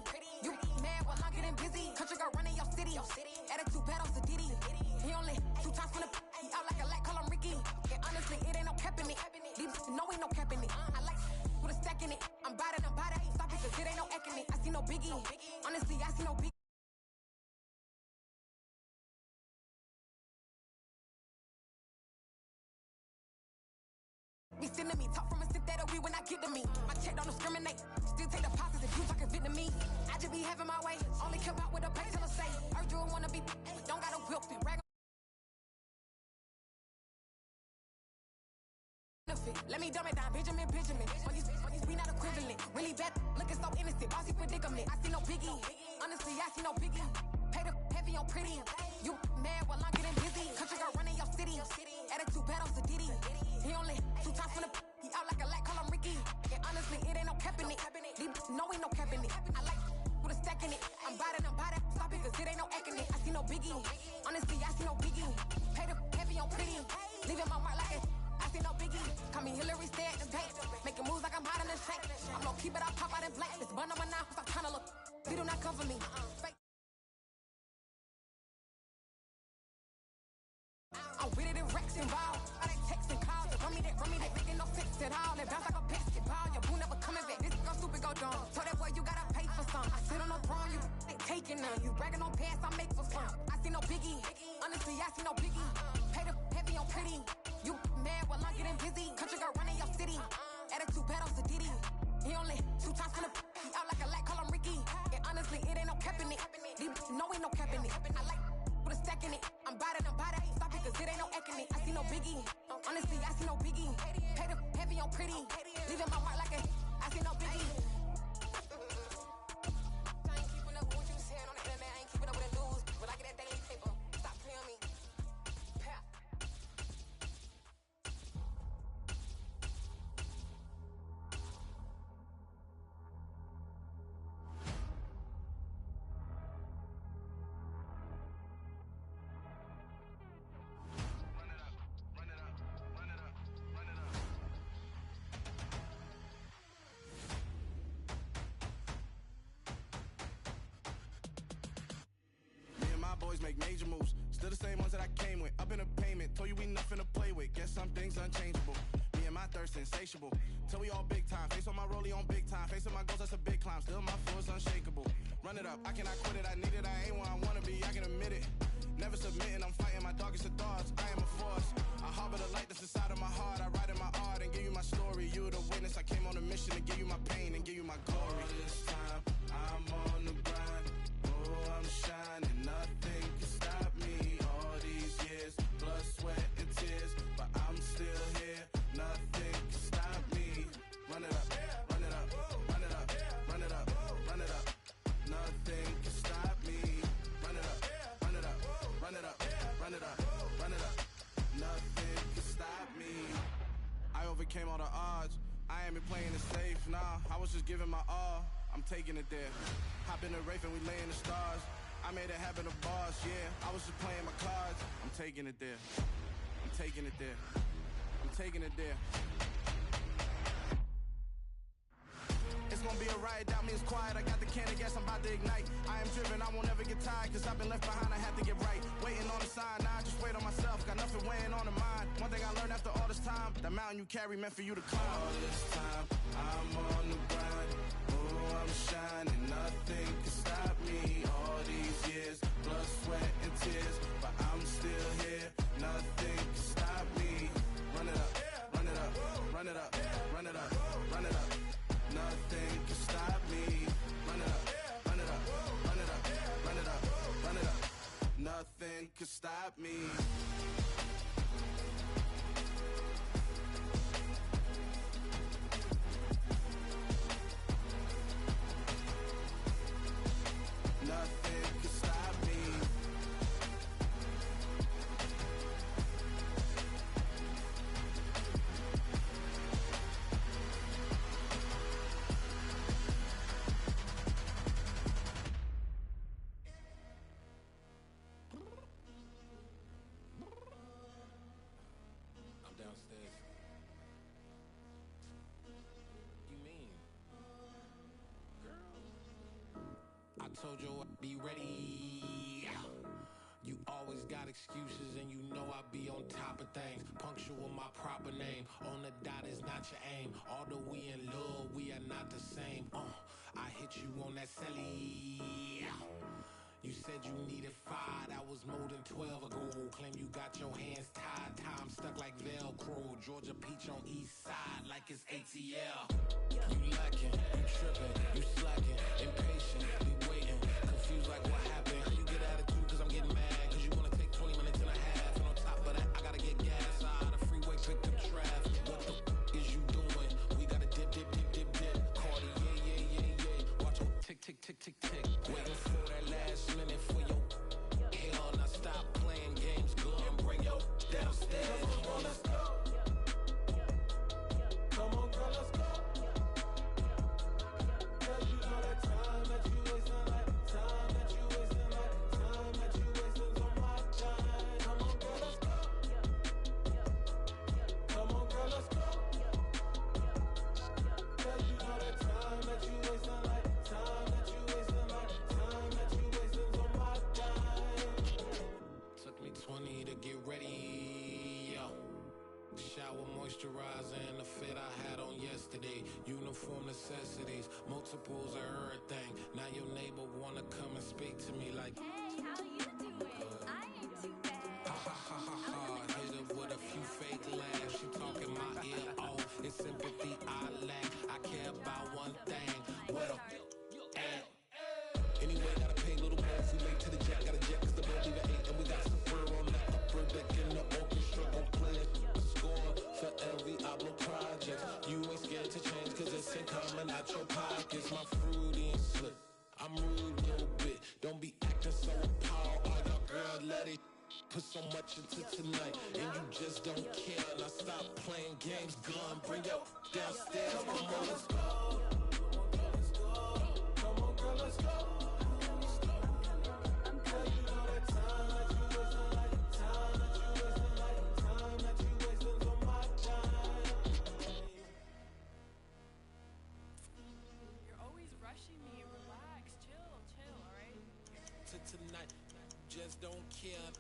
You mad while I'm getting busy. Country girl running your city. Attitude bad on Sadidi. He only 2 times from the he out like a light, call him Ricky. And honestly, it ain't no cap in it. These no ain't no cap in it. I like with a stack in it. I'm about it. Stop it, cause it ain't no acting it. I see no biggie. Honestly, I see no biggie. Be sending me talk from a sip that we when I get to me. My check don't discriminate. Still take the pauses if you talking Vietnamese. I just be having my way. Only come out with a pay till I say. Heard you wanna be, don't got a whip and rag. Let me dumb it down, Benjamin. We not equivalent. Really bad, looking so innocent. Bossy predicament. I see no biggie. Honestly, I see no biggie. Pay the heavy on pretty. You mad while I'm getting busy. Country girl running your city. Attitude bad on Sadidi. He only 2 times from the he out like a light, call him Ricky. And honestly, it ain't no cap in it. These no ain't no cap in it. I like with a stack in it. I'm about it. Stop it, cause it ain't no acting it. I see no biggie. Honestly, I see no biggie. Pay the heavy on pretty. Leaving my mark like it. I see no biggie. Call me Hillary, stay at the bank. Making moves like I'm hot in the shank. I'm gonna keep it, I pop out in blank. This bun number 9, stop trying to look. They do not come for me. I'm with it in Rex and Ball. I done text and calls. Run me that, making no sense at all. They bounce like a basketball. Your boo never coming back. This go stupid, go dumb. Told that boy you gotta pay for some. I sit on no throne, you ain't taking none. You bragging on pants, I make for fun. I see no biggie. Honestly, I see no biggie. Pay the heavy on pretty. You mad while I'm getting busy. Country girl running your city. Attitude bad on Sadidi. He only 2 times from the he out like a light, call him Ricky. And honestly, it ain't no cap in it. These no ain't no cap in it. I like with a stack in it. I'm about it. Stop it, cause it ain't no acting it. I see no biggie. Honestly, I see no biggie. Pay the heavy on pretty. Leaving my mark like a I see no biggie. I ain't keeping up with what you saying on the internet. I ain't keeping up with the news. But I get that daily paper. Stop playing me. Boys make major moves, still the same ones that I came with. Up in a payment, told you we nothing to play with. Guess some things unchangeable. Me and my thirst insatiable. Till we all big time. Face on my rollie on big time. Facing my goals, that's a big climb. Still my flow is unshakable. Run it up, I cannot quit it. I need it, I ain't where I wanna be. I can admit it. Never submitting, I'm fighting my darkest of thoughts. I am a force. I harbor the light that's inside of my heart. I write in my art and give you my story. You the witness. I came on a mission to give you my pain and give you my glory. All this time, I'm on the grind. Oh, I'm shining. Nothing can stop me. All these years, blood, sweat, and tears. But I'm still here. Nothing can stop me. Run it up, run it up. overcame all the odds. I ain't been playing it safe, nah. I was just giving my all. I'm taking it there. Hop in the Wraith and we lay in the stars. I made it happen, the boss, yeah. I was just playing my cards. I'm taking it there. I'm taking it there. I'm taking it there. It's gonna be a riot, doubt me it's quiet. I got the can of gas, I'm about to ignite. I am driven, I won't ever get tired, cause I've been left behind, I have to get right. Waiting on the sign, now I just wait on myself, got nothing weighing on the mind. One thing I learned after all this time, the mountain you carry meant for you to climb. All this time, I'm on the grind. Oh, I'm shining, nothing can stop me. All these years, blood, sweat, and tears, but I'm still here, nothing can stop me. Run it up, run it up, run it up, run it up, run it up. Nothing can stop me. Run it up, run it up, run it up, run it up, run it up. Nothing can stop me. Nothing can stop me. I'm downstairs. You mean? Girl, I told you I'd be ready. You always got excuses and you know I be on top of things. Punctual my proper name. On the dot is not your aim. Although we in love, we are not the same. I hit you on that celly. You said you needed 5, that was more than 12 ago. Claim you got your hands tied, time stuck like Velcro. Georgia Peach on east side like it's ATL. You lacking, you tripping, you slacking, impatient, be waiting, confused like what happened. You get attitude cause I'm getting mad, cause you wanna take 20 minutes and a half. And on top of that, I gotta get gas out of the freeway, picked up traffic. What the is you doing? We gotta dip, dip, dip, dip, dip. Cardi, yeah. Watch your tick, tick, tick, tick, tick. Waiting for that last minute for your hell. Now stop playing games, go and bring your downstairs. Come on, let's go. Come on, girl, let's go. Cause you know that time that you wasting, like time that you wasting, like time that you wasting on my time. Come on, girl, let's go. Come on, girl, let's go. Cause you know that time that you wasting, like time that you wasting, like time that you wasting on my time. Took me 20 to get ready, yo. Shower moisturizer and the fit I had on yesterday. Uniform necessities, multiples of everything. Now your neighbor wanna come and speak to me like, hey, how you doing? I ain't too bad. ha ha ha ha ha. Hit her with a few fake laughs. She talking my ear off. It's sympathy I lack. I care about one thing. What up? Anyway, gotta pay a little more if we late to the jet. Got a jet cause the boat leave at 8. And we got some fur on the upper deck in the orchestra. Gon' play it. Score for every Oblo project. You ain't scared to change cause it's in coming out your pockets. My fruity and slip. I'm rude a little bit. Don't be acting so appalled. All y'all girl, let it put so much into tonight. And you just don't care. Now stop playing games. Gun, bring your downstairs. Come on, let's go. Come on, girl, let's go. Rushing me. Relax, chill, alright? Tonight, just don't care.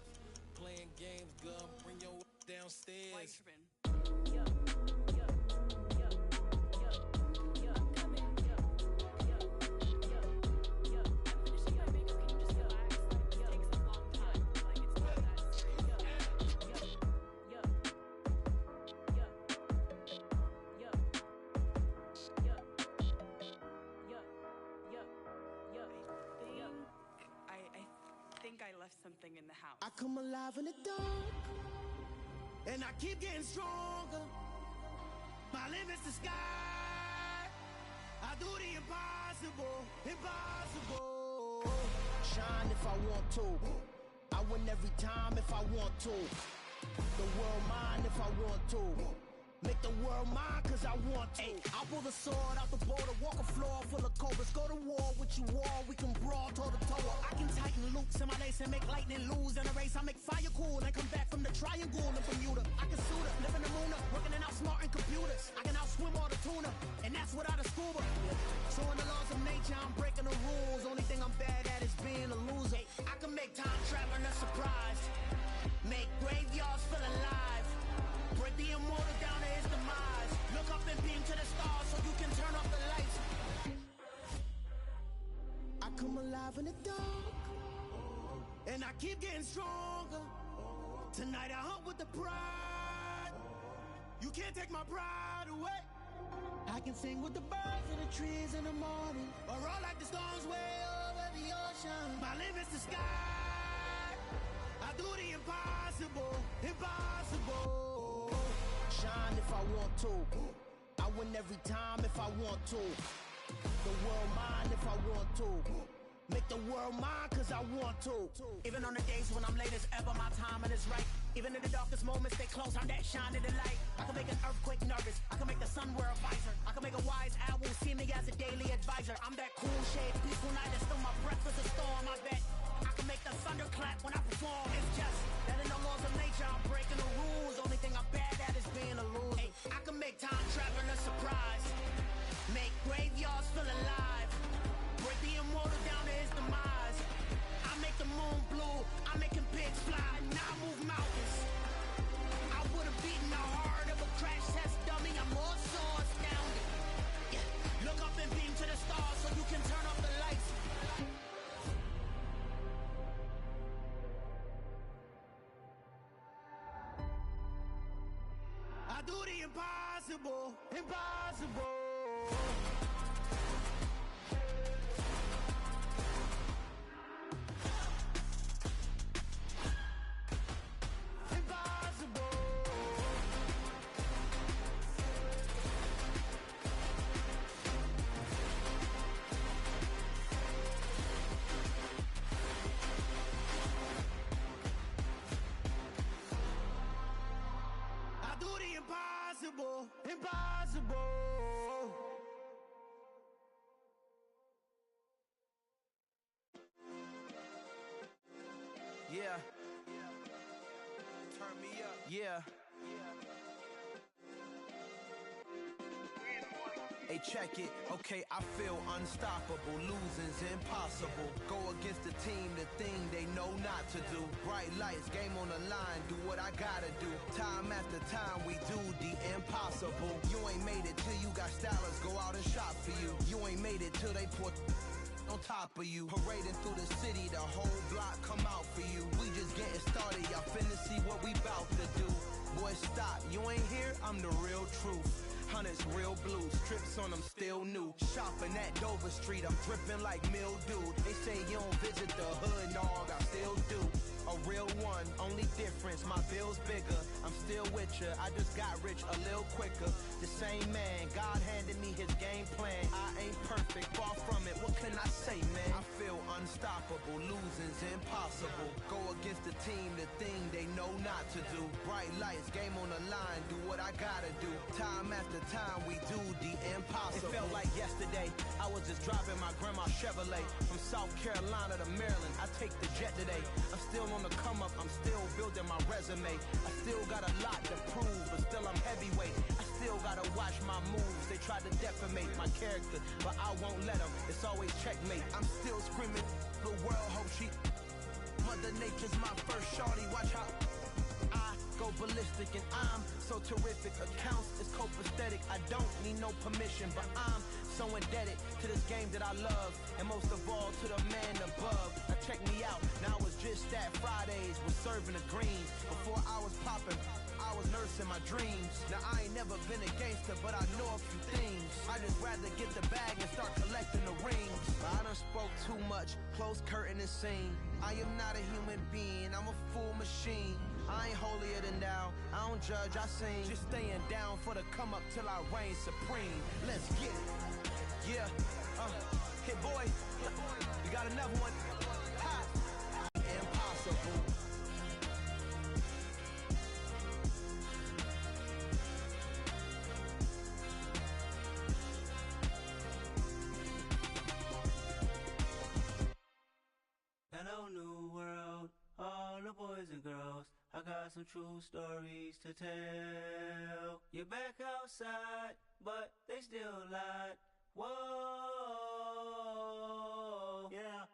Playing games, girl, bring your downstairs. Why you tripping? Yo, I'm coming. Yo, I'm finishing my makeup. Can you just relax? Like, it takes a long time. Like, it's not that serious. I think I left something in the house. I come alive in the dark, and I keep getting stronger. My limit's the sky. I do the impossible, impossible. Shine if I want to. I win every time if I want to. The world mine if I want to. Make the world cause I want to. I pull the sword out the border, walk a floor full of cobras. Go to war with you all, we can brawl toe to toe. I can tighten loops in my lace and make lightning lose in a race. I make fire cool and come back from the triangle in Bermuda. I can suit up, live in the moon up, working and outsmarting computers. I can outswim all the tuna, and that's without a scuba. So in the laws of nature, I'm breaking the rules. Only thing I'm bad at is being a loser. I can make time traveling a surprise, make graveyards feel alive, break the immortal down to his demise. Look up and beam to the stars so you can turn off the lights. I come alive in the dark, and I keep getting stronger. Tonight I hunt with the pride. You can't take my pride away. I can sing with the birds and the trees in the morning, or roll like the storms way over the ocean. My limit's the sky. I do the impossible, impossible. Shine if I want to. I win every time if I want to. The world mine if I want to. Make the world mine cause I want to. Even on the days when I'm late as ever, my timing is right. Even in the darkest moments, stay close, I'm that shining the light. I can make an earthquake nervous, I can make the sun wear a visor. I can make a wise owl see me as a daily advisor. I'm that cool shade, peaceful night, and still my breath is a storm, I bet. I can make the thunder clap when I perform. It's just that in the laws of nature, I'm breaking the rules. Only thing I'm bad at is being a loser. Hey, I can make time traveling a surprise, make graveyards feel alive, break the immortal down to his demise. I make the moon blue, I'm making pigs fly, now I move mountains. I would've beaten the heart of a crash test dummy, I'm more so astounded. Yeah. Look up and beam to the stars so you can turn off the lights. I do the impossible, impossible. Impossible, impossible. Yeah. Turn me up. Yeah. Hey, check it. Okay, I feel unstoppable. Losing's impossible. Go against the team, the thing they know not to do. Bright lights, game on the line, do what I gotta do. Time after time, we do the impossible. You ain't made it till you got stylers go out and shop for you. You ain't made it till they put on top of you. Parading through the city, the whole block come out for you. We just getting started, y'all finna see what we bout to do. Boy, stop, you ain't here, I'm the real truth. Hunters real blue, strips on them still new. Shopping at Dover Street, I'm dripping like mildew. They say you don't visit the hood, dog, I still do. A real one, only difference, my bill's bigger. I'm still with ya, I just got rich a little quicker. The same man, God handed me his game plan. I ain't perfect, far from it, what can I say, man? I feel unstoppable, losing's impossible. Go against the team, the thing they know not to do. Bright lights, game on the line, do what I gotta do. Time after time, we do the impossible. It felt like yesterday, I was just driving my grandma's Chevrolet. From South Carolina to Maryland, I take the jet today. I'm still on the come up, I'm still building my resume. I still got a lot to prove, but still I'm heavyweight. I still gotta watch my moves. They try to defamate my character, but I won't let them. It's always checkmate. I'm still screaming, the world hope she. Mother Nature's my first shorty, watch how I go ballistic and I'm so terrific. Accounts is copacetic, I don't need no permission, but I'm so indebted to this game that I love, and most of all to the man above. Now check me out, now it's just that Fridays was serving the greens. Before I was popping, I was nursing my dreams. Now I ain't never been a gangster, but I know a few things. I just rather get the bag and start collecting the rings. I done spoke too much, close curtain and scene. I am not a human being, I'm a full machine. I ain't holier than thou, I don't judge, I sing. Just staying down for the come up till I reign supreme. Let's get it. Yeah, hit boy, we got another one. Ha! Impossible. some true stories to tell. You're back outside, but they still lied. Whoa, yeah.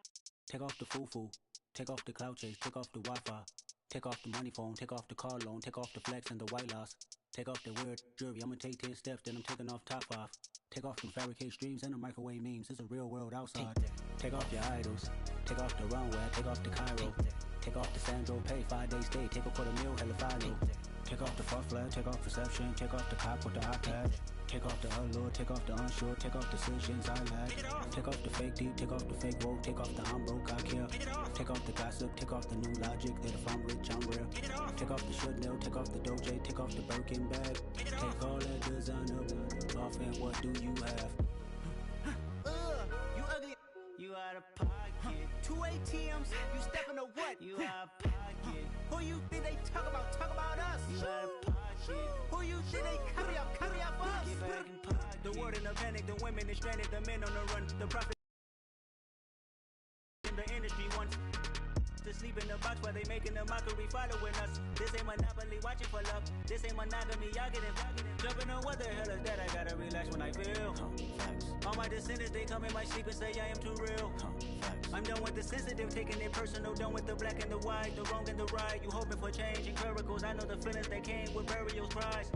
Take off the foo-foo, take off the cloud chase, take off the Wi-Fi, take off the money phone, take off the car loan, take off the flex and the white loss, take off the weird jewelry. I'ma take 10 steps, then I'm taking off top 5. Take off the fabricate streams and the microwave memes. It's a real world outside. Take off your idols, take off the runway, take off the Cairo, take off the Sandro pay, 5 days stay, take a $250,000, hella follow. Take off the fuck flag, take off perception, take off the cop with the iPad. Take off the allure, take off the unsure, take off decisions I lack. Take off the fake deep, take off the fake woke, take off the I'm broke, I care. Take off the gossip, take off the new logic that if I'm rich, I'm real. Take off the Chanel, take off the Doja, take off the Birkin bag. Take all that designer off and what do you have? You ugly, you out of pocket. 2 ATMs, you stepping to what? You out of pocket. Who you think they talk about us? You out of pocket. Who you think they carry up us? Get back in pocket. The world in a panic, the women is stranded, the men on the run. The profit in the industry wants to sleep in the box while they making a mockery following us. This ain't Monopoly, watching for love. This ain't monogamy, y'all getting jumping on what the hell is that? I gotta relax when I feel. All my descendants, they come in my sleep and say I am too real. I'm done with the sensitive, taking it personal. Done with the black and the white, the wrong and the right. You hoping for change and miracles. I know the feelings that came with burial cries.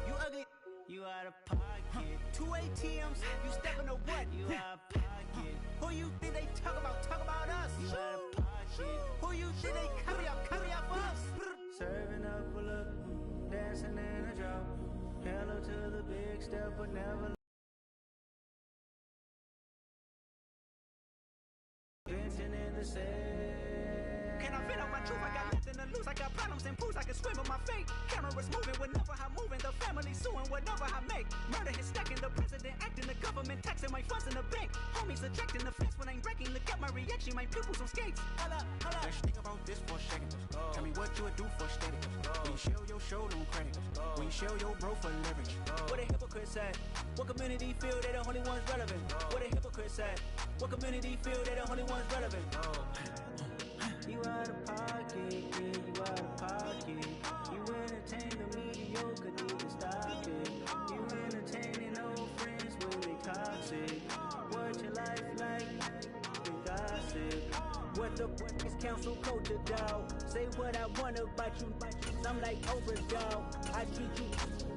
You ugly, you out of pocket. 2 ATMs, you stepping to what? You out of pocket. Who you think they talk about us? You out of pocket. Who you think they carry up us? Serving up a look, dancing in a drop. Hello to the big step, but never dancing in the sand. Can I fit out my truth? I got nothing to lose. I got problems and pools. I can swim with my fate. Cameras moving whenever I'm moving. The family suing whatever I make. Murder is stacking. The president acting. The government taxing my funds in the bank. Homies ejecting the fence when I'm breaking. Look at my reaction. My pupils on skates. Holla, holla. Let's think about this for a second. Tell me what you would do for steady. When you show your show no credit. When you show your bro for leverage. What a hypocrite said. What community feel they the only ones relevant? What a hypocrite said. What community feel they the only ones relevant? You out of pocket, yeah, you out of pocket. You entertain the mediocre, need to stop it. You entertaining old friends when they toxic. What your life like? The gossip. What the is council culture, dog? Say what I want about you. I'm like Oprah, dog. I treat you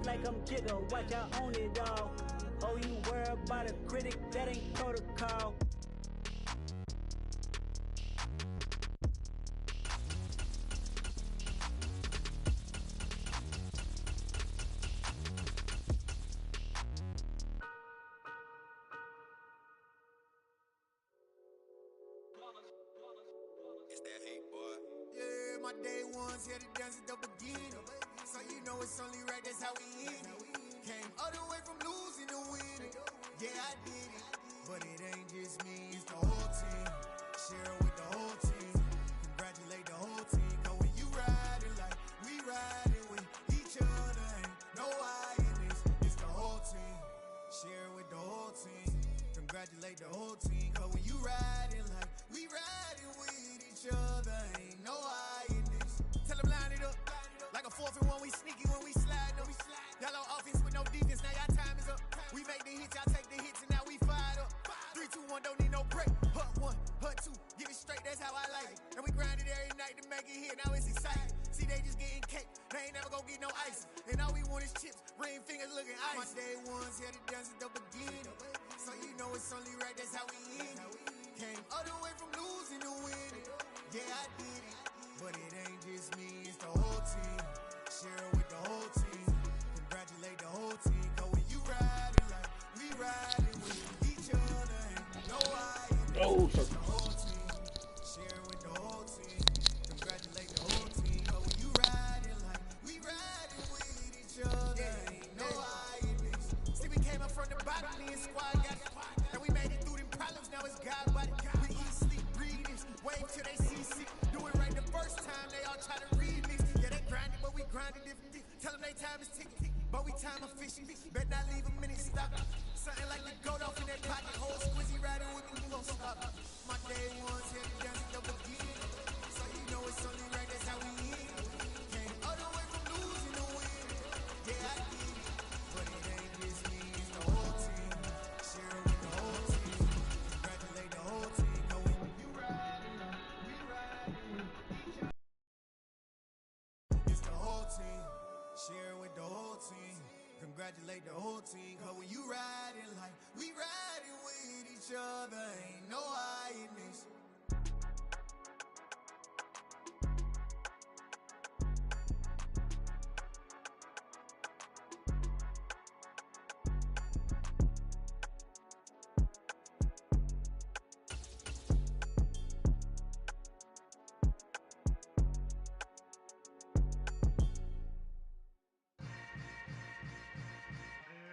like I'm Jigga. Watch I own it all. Oh, you worry about a critic? That ain't protocol. It's that hate, boy. Yeah, my day ones here to dance at the beginning. So you know it's only right, that's how we end it. Came all the way from losing to winning. Yeah, I did it. But it ain't just me, it's the whole team. Share it with the whole team. Congratulate the whole team. Cause when you riding like we riding with each other, ain't no I in this. It's the whole team. Share it with the whole team. Congratulate the whole team. Cause when you riding like we riding with each other, ain't no I in this. Tell them line it up. Like a 4th and 1, we sneaky when we slide up. Y'all on offense with no defense, now y'all time is up. We make the hits, y'all take the hits, and now we fired up. 3, 2, 1, don't need no break. Hut 1, hut 2, get it straight, that's how I like it. And we grind it every night to make it hit, now it's exciting. See, they just getting cake, they ain't never gonna get no ice. And all we want is chips, ring fingers looking ice. My day ones here to dance at the beginning. So you know it's only right, that's how we end it. Came all the way from losing to winning. Yeah, I did it. But it ain't just me, it's the whole team. Share it with the whole team. Congratulate the whole team. Cause when you riding like we riding with each other, ain't no I in this. It's the whole team. Share it with the whole team. Congratulate the whole team. Cause when you riding like we riding with each other, ain't no I in this. See, we came up from the bottom, me and squad got it. And we made it through them problems, now it's God body. We eat, sleep, breathe this, wave till they see sick. Do it right the first time, they all try to remix. Yeah, they grinding, but we grinding different. Tell them they time is ticking, but we time efficient. Bet not leave a minute stop. Something like the goat off in that pocket. Whole squizzy riding with me, who gon' stop? My day ones here to dance at the beginning. So you know it's only right, that's how how we hit it. Came all the way from losing to winning. Yeah, I did it. But it ain't just me, it's the whole team. Share it with the whole team. Congratulate the whole team. Knowing you riding, we riding. It's the whole team. Share it with the whole team. Congratulate the whole team. Cause when you riding like we riding with each other, ain't no hiding this.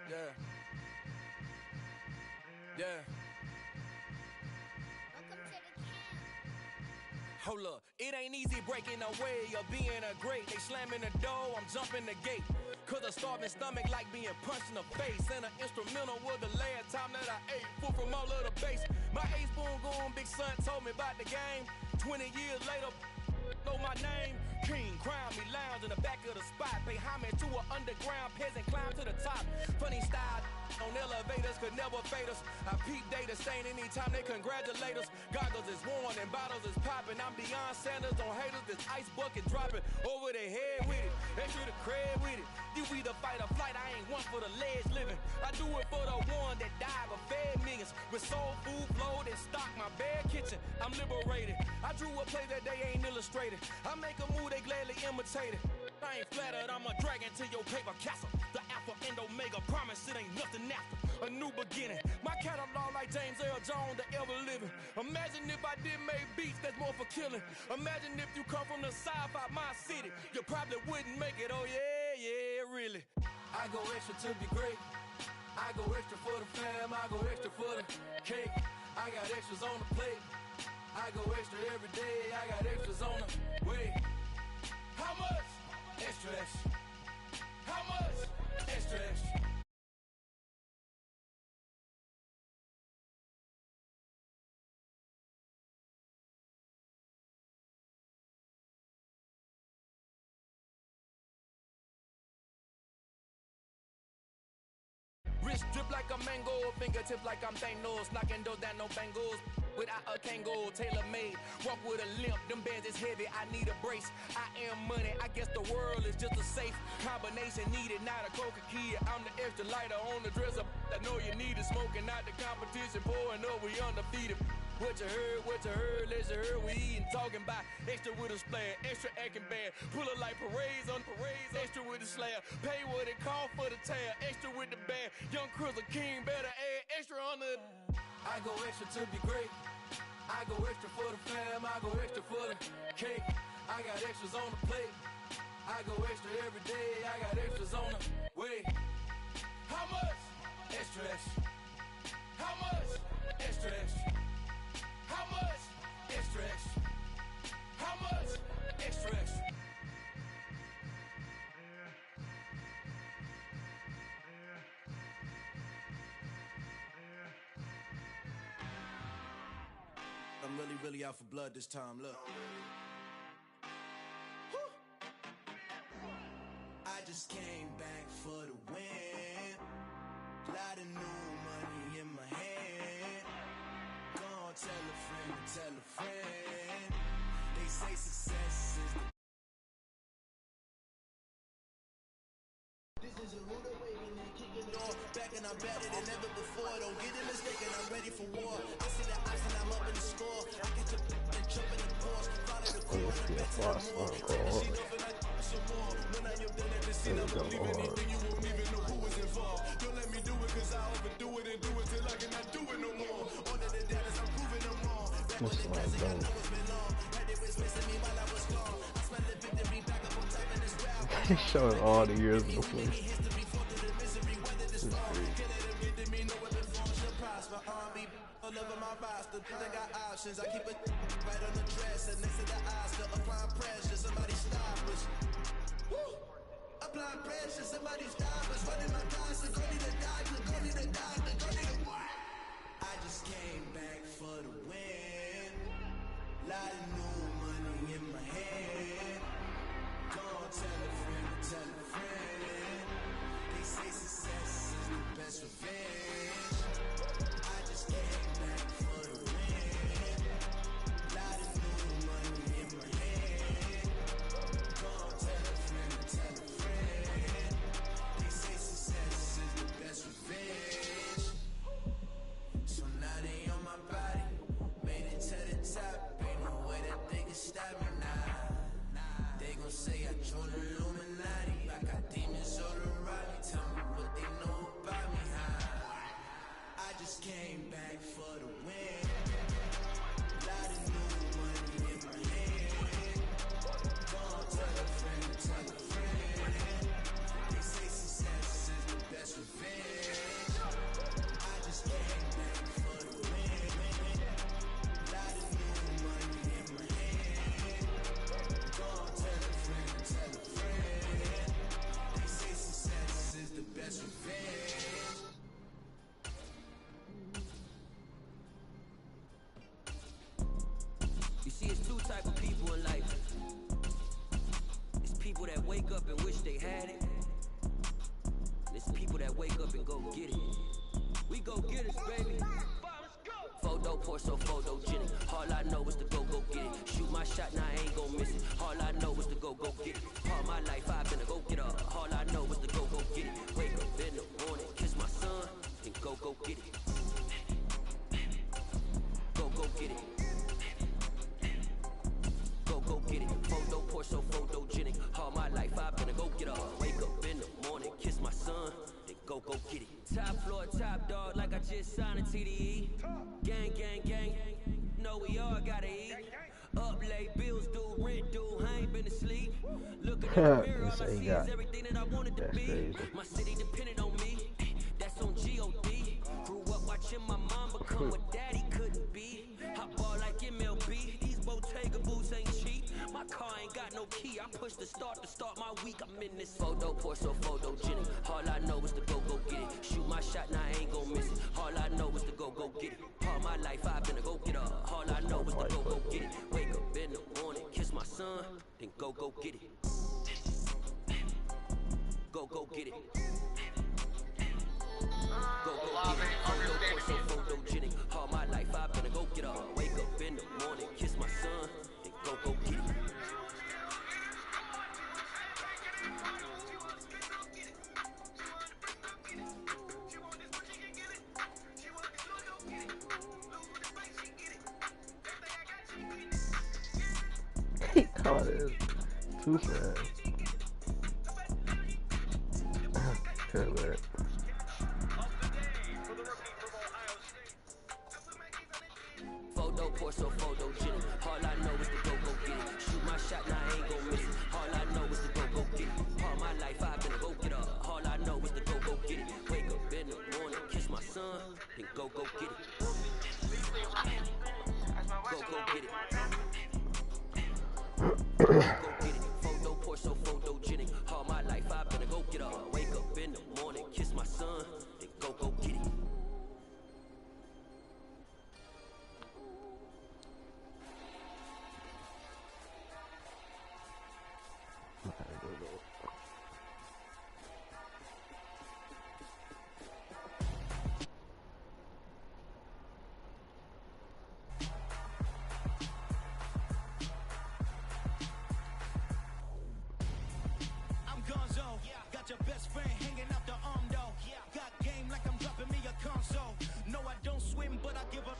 Yeah. Yeah. Hold up, it ain't easy breaking away or being a great. They slamming the door, I'm jumping the gate. Cause a starving stomach like being punched in the face. And an instrumental was the last time that I ate. Full from all of the bass. My ace boom goon, big son told me about the game. 20 years later, know my name. King, crown me, lounge in the back of the spot. Pay homage to an underground peasant, climb to the top. Funny style on elevators could never fade us. I peep data stain anytime they congratulate us. Goggles is worn and bottles is popping. I'm beyond Sanders on haters, this ice bucket dropping over their head with it. Extra the cred with it. You either fight or flight, I ain't one for the ledge living. I do it for the one that died but fed millions. With soul food flowed and stocked my bare kitchen. I'm liberated. I drew a play that they ain't illustrated. I make a move, they gladly imitate it. I ain't flattered, I'm a dragon to your paper castle. The alpha and omega, promise it ain't nothing after. A new beginning. My catalog like James L. Jones, the ever living. Imagine if I did make beats that's more for killing. Imagine if you come from the south out my city. You probably wouldn't make it, oh yeah, really. I go extra to be great. I go extra for the fam, I go extra for the cake. I got extras on the plate. I go extra every day, I got extras on the way. How much? Extra, extra. How much? Extra, extra. Wrist drip like a mango, fingertips like I'm Thanos, knocking those down no bangles. Without a Kango, tailor made, walk with a limp, them bands is heavy, I need a brace. I am money, I guess the world is just a safe combination needed, not a coca key. I'm the extra lighter on the dresser, I know you need it, smoking out the competition, pouring up, we undefeated. What you heard, let you heard, we eating, talking about extra with a splash, extra acting bad, pull it like parades on parades, extra with the slab, pay what it cost for the tab, extra with the bag, young Crizzle King, better add extra on the. I go extra to be great, I go extra for the fam, I go extra for the cake, I got extras on the plate, I go extra every day, I got extras on the way. How much? Extra, extra. How much? Extra, extra. How much? Extra, extra. How much? Extra, extra. I'm really out for blood this time, look. I just came back for the win. Lot of new money in my hand. Gonna tell a friend to tell a friend. They say success is the. This is a rude awakening, kicking the door back and I'm better than ever before. Don't get it mistaken, I'm ready for war. I see the ops and I'm up in the score. I get to and jump in the course. Follow the core and bet to the more. Take the sheet off and I some more. When I am done at the scene, I don't believe anything. You won't even know who is involved. Don't let me do it cause I overdo it and do it till I cannot do it no more. All of the data, I'm proving them wrong. Back on the classic, I know it's been long. Had it was missing me while I was gone. I smell the victory back up on top in this rap. He's showing all the years of the place. All over my roster, they got options. I keep it right on the dresser, next to the Oscar. Applying pressure, somebody stop us. Woo! Applying pressure, somebody stop us. Running my constant, go need a doctor, go need a doctor, go need a what? I just came back for the win. Lot of new money in my hand. tell a friend to tell a friend. They say success is the best revenge. I just came back for the win. Lot of new money in my hand. Go tell a friend to tell a friend. They say success is the best revenge. So now they on my body. Made it to the top. Ain't no way that they can stop me now. They gon' say I joined the Illuminati. I got demons all around me. Tell me what they know about me, huh? I just came back for the win. Lot of new money in my hand. Gon' tell a friend to tell a friend. They say success is the best revenge. I just came back for the win. Lot of new money in my hand. Gon' tell a friend to tell a friend. They say success is the best revenge. You see, it's two type of people in life. It's people that wake up and wish they had it. And it's people that wake up and go get it. We go get it, baby. Photo pour so photogenic. All I know is to go get it. Shoot my shot, now I ain't gon' miss it. All I know is to go get it. All my life I've been a go getter. All I know is to go get it. Wake up in the morning, kiss my son, then go get it. Go get it. Go get it. Photo pour so photogenic. All my life I've been a go getter. Wake up in the morning, kiss my son, then go get it. Top floor, top dog, like I just signed a TDE. Gang, gang, gang. No, we all gotta eat. Up late, bills due, rent due. I ain't been asleep. Looking in the mirror, all I see is everything that I wanted to be. My city depended on me. That's on G.O.D. Grew up watching my mom become what daddy couldn't be. I ball like MLB. These Bottega boots ain't cheap. My car ain't got no key. I push the start my week. I'm in this photo pour so photogenic. All I know is to go get it. Shoot my shot, now I ain't gon' miss it. All I know is to go get it. All my life I've been a go getter. All I know is to go get it. Wake up in the morning, kiss my son, then go get it. Go get it. Go get it. Photo pour so photogenic. All my life I've been a go getter. Wake up in the morning, kiss my son, then go get it. He caught it too fast. Good man. Photo pour so photogenic. All I know is to go get it. Shoot my shot, now I ain't gon' miss it. All I know is to go get it. All my life I've been a go getter. All I know is to go get it. Wake up in the morning, kiss my son, then go get it. Go get it. Go get it. Photo pour so photogenic. All my life I've been a go getter. Wake up in the morning, kiss my son, then go get it. Got your best friend hanging out the arm though. Got game like I'm dropping me a console. No, I don't swim, but I give a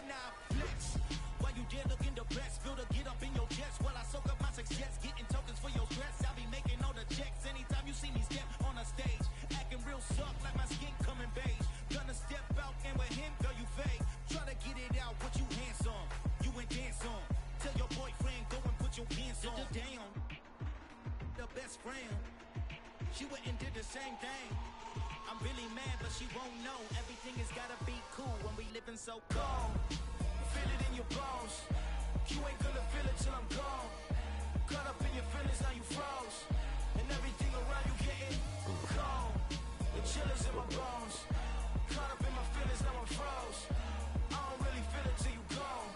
now flex. While you there looking the best, feel the get up in your chest while I soak up my success, getting tokens for your stress. I'll be making all the checks anytime you see me step on a stage, acting real soft like my skin coming beige. Gonna step out and with him, girl, you fake. Try to get it out, what you handsome, you ain't dance on. Tell your boyfriend go and put your pants on. Down, the best friend. She went and did the same thing. I'm really mad, but she won't know. Everything has gotta be cool when we living so cold. Feel it in your bones. You ain't gonna feel it till I'm gone. Caught up in your feelings, now you froze. And everything around you getting cold. The chillers in my bones. Caught up in my feelings, now I'm froze. I don't really feel it till you gone.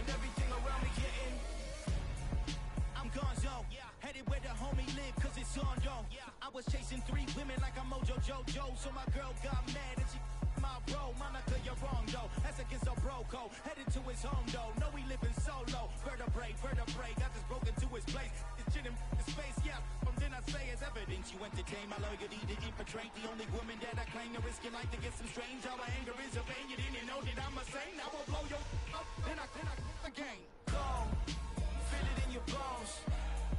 And everything around me getting, I'm gone, yo. Headed where the home Tondo. I was chasing 3 women like I'm Mojo Jojo, so my girl got mad and she my bro. Monica, you're wrong though. That's against a bro code. Headed to his home though. No, we living solo. Vertebrae. I just broke into his place. It's shit in his face, yeah. From then I say it's evidence you entertain my loyalty to infiltrate. The only woman that I claim to risk your life to get some strange. All my anger is a pain. You didn't know that I'm a saint. I will blow your up. Then I again. Gone. Feel it in your bones.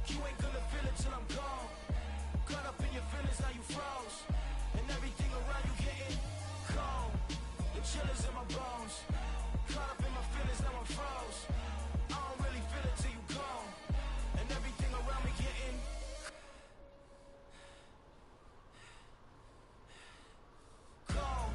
You ain't gonna feel it till I'm gone. Caught up in your feelings, now you froze. And everything around you getting cold. The chillers in my bones. Caught up in my feelings, now I'm froze. I don't really feel it till you gone. And everything around me getting gone.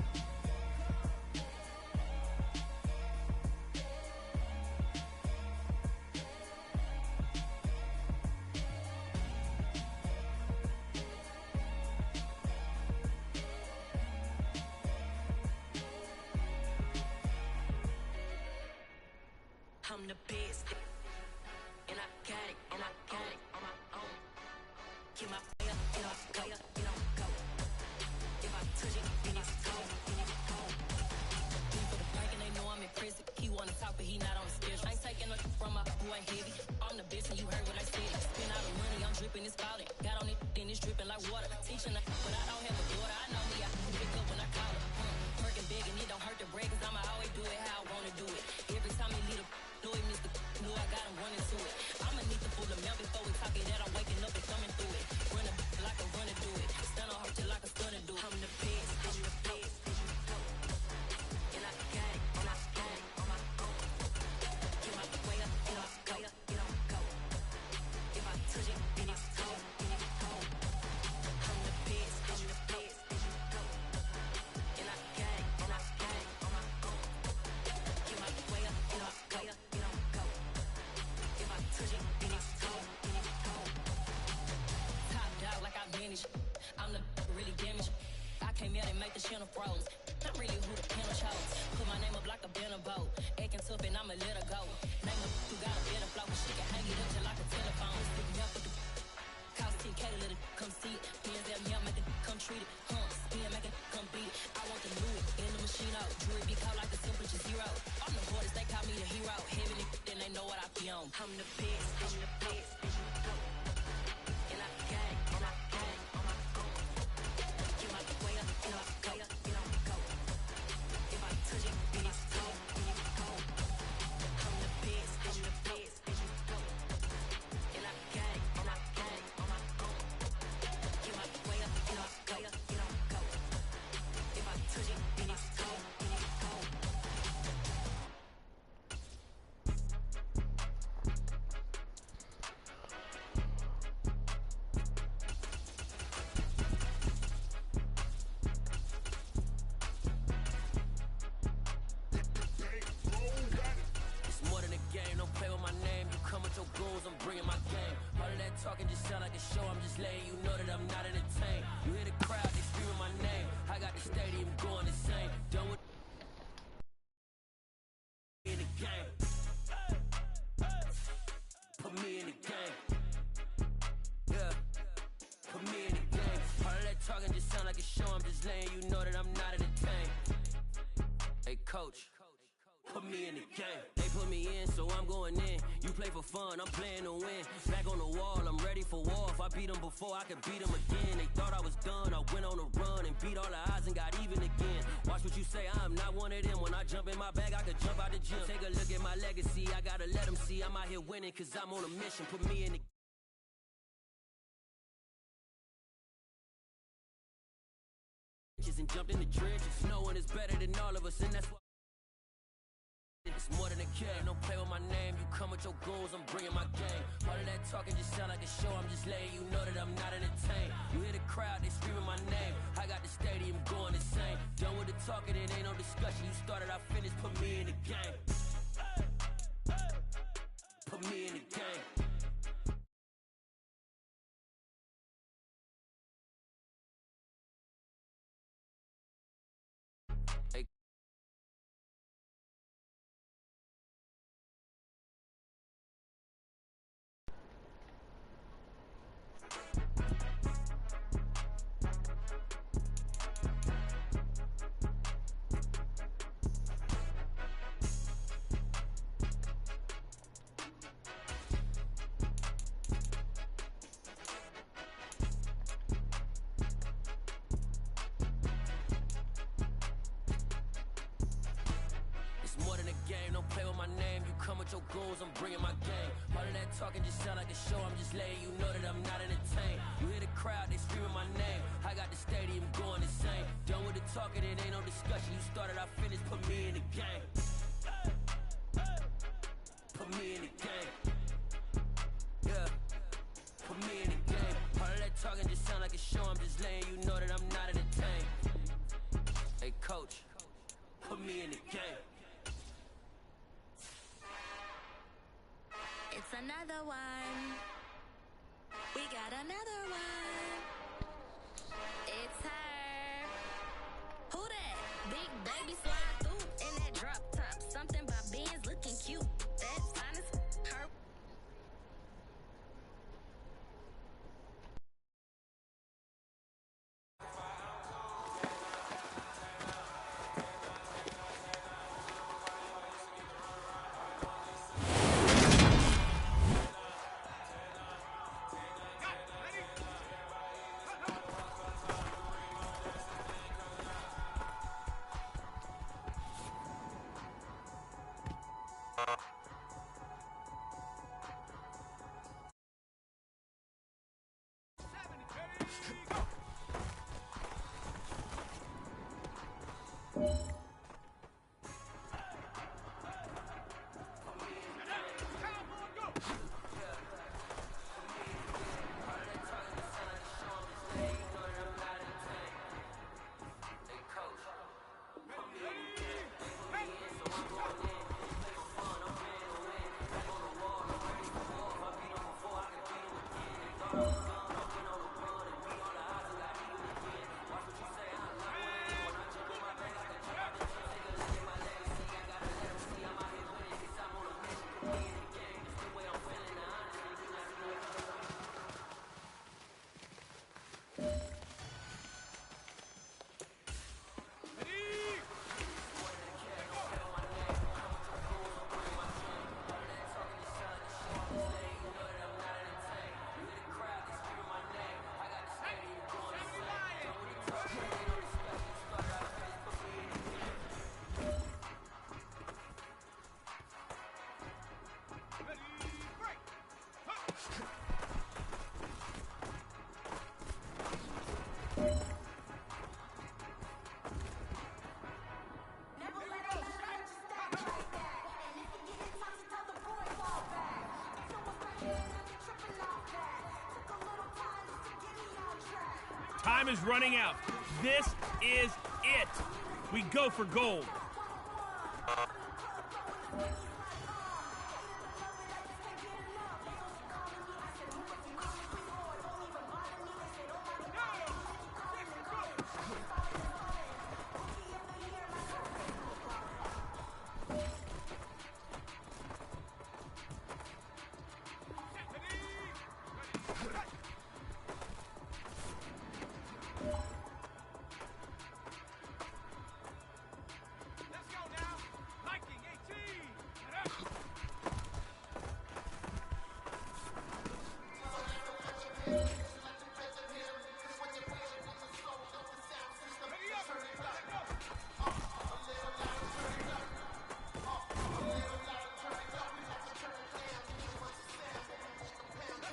I'm the best, and I got it, and I got it on my own. Keep my way up, go. If I touch it, then it's cold, He for the prank and they know I'm in prison. He wanna talk, but he not on the schedule. I ain't taking nothing from my boy heavy. I'm the best, and you heard what I said. Spend all the money, I'm dripping, it's falling. Got on it, then it's dripping like water. Teaching, but I don't have a daughter. I know me, I can pick up when I call her. Working big, and it don't hurt to break, cause I'ma always do it how I wanna do it. Every time he lead a know I got him running to it. I'ma need to pull the mail before we talk it that I'm waking up and coming through it. Run a like a runner do it. Stun on her till like a stunner do it. I'm the best, I'm the best. And I got it, and I got it on my own. Get my way up, go. If I touch it, then it's cold, I'm the best, I'm the best. And I got it, and I got it on my own. Get my way up, go. Top dog like I manage. I'm the really damaged. I came out and make the channel froze. I'm really who the piano chose. Put my name up like a banner boat. Acting tough and I'ma let her go. Name her who got a better flow. She can hang it up till like a telephone. Stick me up with the cost 10K to let it come see it. Hands down, yeah, make it come treat it. Spin, make it come beat it. I want the Louis in the machine out. Jewelry be caught like the temperature 0. I'm the hardest, they call me the hero. Heaven it, then they know what I be on. I'm the best, I'm the best. And I got it, and I got it on my own. Get my way up, go. If I touch it, then it's cold, I'm the best, I'm the best. And I got it, and I got it on my own. Get my way up, go. If I touch it, then it's cold, It's more than a game, don't play with my name. You come with your goons, I'm bringing my game. All of that talking just sound like a show, I'm just letting you know that I'm not entertained. You hear the crowd, they screaming my name. I got the stadium going insane. Done with in the game. Put me in the game. Yeah, put me in the game. All of that talking just sound like a show, I'm just letting you know that I'm not entertained. Hey coach, put me in the game. They put me in, so I'm going in. You play for fun, I'm playing to win. Back on the wall, I'm ready for war. If I beat them before, I could beat them again. They thought I was done, I went on a run and beat all the odds and got even again. Watch what you say, I'm not one of them. When I jump in my bag, I could jump out the gym. Take a look at my legacy, I gotta let them see I'm out here winning, cause I'm on a mission. Put me in the and jumped in the trenches. No one is better than all of us, and that's why it's more than a game. Don't play with my name. You come with your goons, I'm bringing my game. All of that talking just sound like a show. I'm just letting you know that I'm not entertained. You hear the crowd, they screaming my name. I got the stadium going insane. Done with the talking, it ain't no discussion. You started, I finished. Put me in the game. Put me in the game. in the game, don't play with my name. You come with your goals, I'm bringing my game. All of that talking just sound like a show, I'm just letting you know that I'm not entertained. You hear the crowd, they screaming my name. I got the stadium going insane. Done with the talking, it ain't no discussion. You started, I finished, put me in the game. Put me in the game. Yeah, put me in the game. All of that talking just sound like a show, I'm just letting you know that I'm not entertained. Hey coach, put me in the game. It's another one. We got another one. It's her. Who that? Big baby slide through in that drop top. Something about Benz looking cute. That's fine as her. Time is running out. This is it. We go for gold.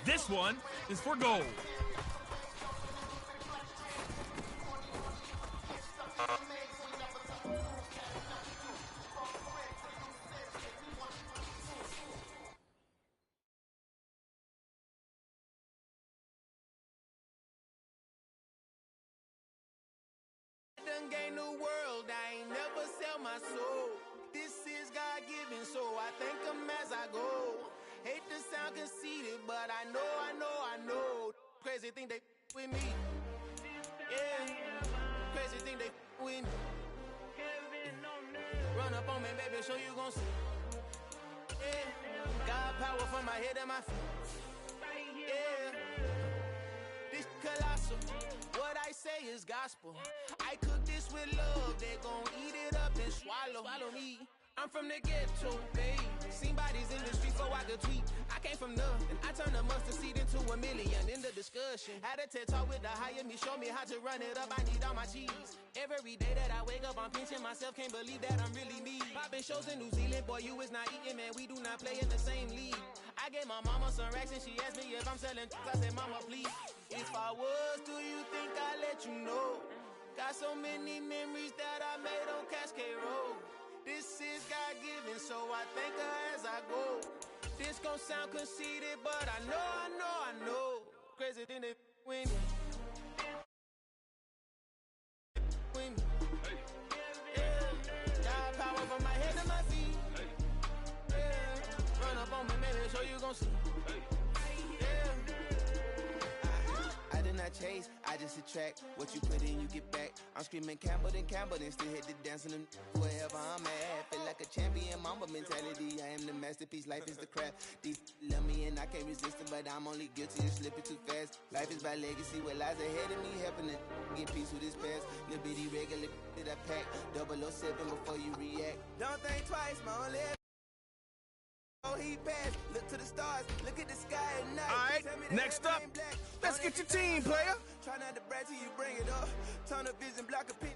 This one is for gold. Done gained the world, I ain't never sell my soul. This is God-given, so I thank him as I go. Hate to sound conceited, but I know. Crazy think they with me. Yeah, crazy think they with me. Run up on me, baby, show you gon' see. Yeah, God power from my head and my feet. Yeah, this colossal. What I say is gospel. I cook this with love, they gon' eat it up and swallow me. I'm from the ghetto, baby. Seen bodies in the street so I could tweet. I came from nothing. I turned a mustard seed into a million. In the discussion, had a TED talk with the higher me. Show me how to run it up. I need all my cheese. Every day that I wake up, I'm pinching myself. Can't believe that I'm really me. Popping shows in New Zealand, boy, you is not eating, man. We do not play in the same league. I gave my mama some racks and she asked me if I'm selling. I said, mama, please. If I was, do you think I'd let you know? Got so many memories that I made on Cascade Road. This is God-given, so I thank her as I go. This gon' sound conceited, but I know. Crazy than they win. Got power from my head to my feet. Run up on me, maybe, so you gon' see. I did not chase, I just attract. What you put in, you get back. I'm screaming Campbell, then still hit the dance and wherever I'm at. Feel like a champion, mamba mentality. I am the masterpiece, life is the craft. These love me and I can't resist it, but I'm only guilty of slipping too fast. Life is by legacy, what lies ahead of me, helping to get peace with this past. Little bitty regular that I pack, 007 before you react. Don't think twice, my only. Oh, he passed. Look to the stars. Look at the sky at night. All right, next up, let's get your team, player. Try not to brag till you bring it up. Turn the vision, block a pin.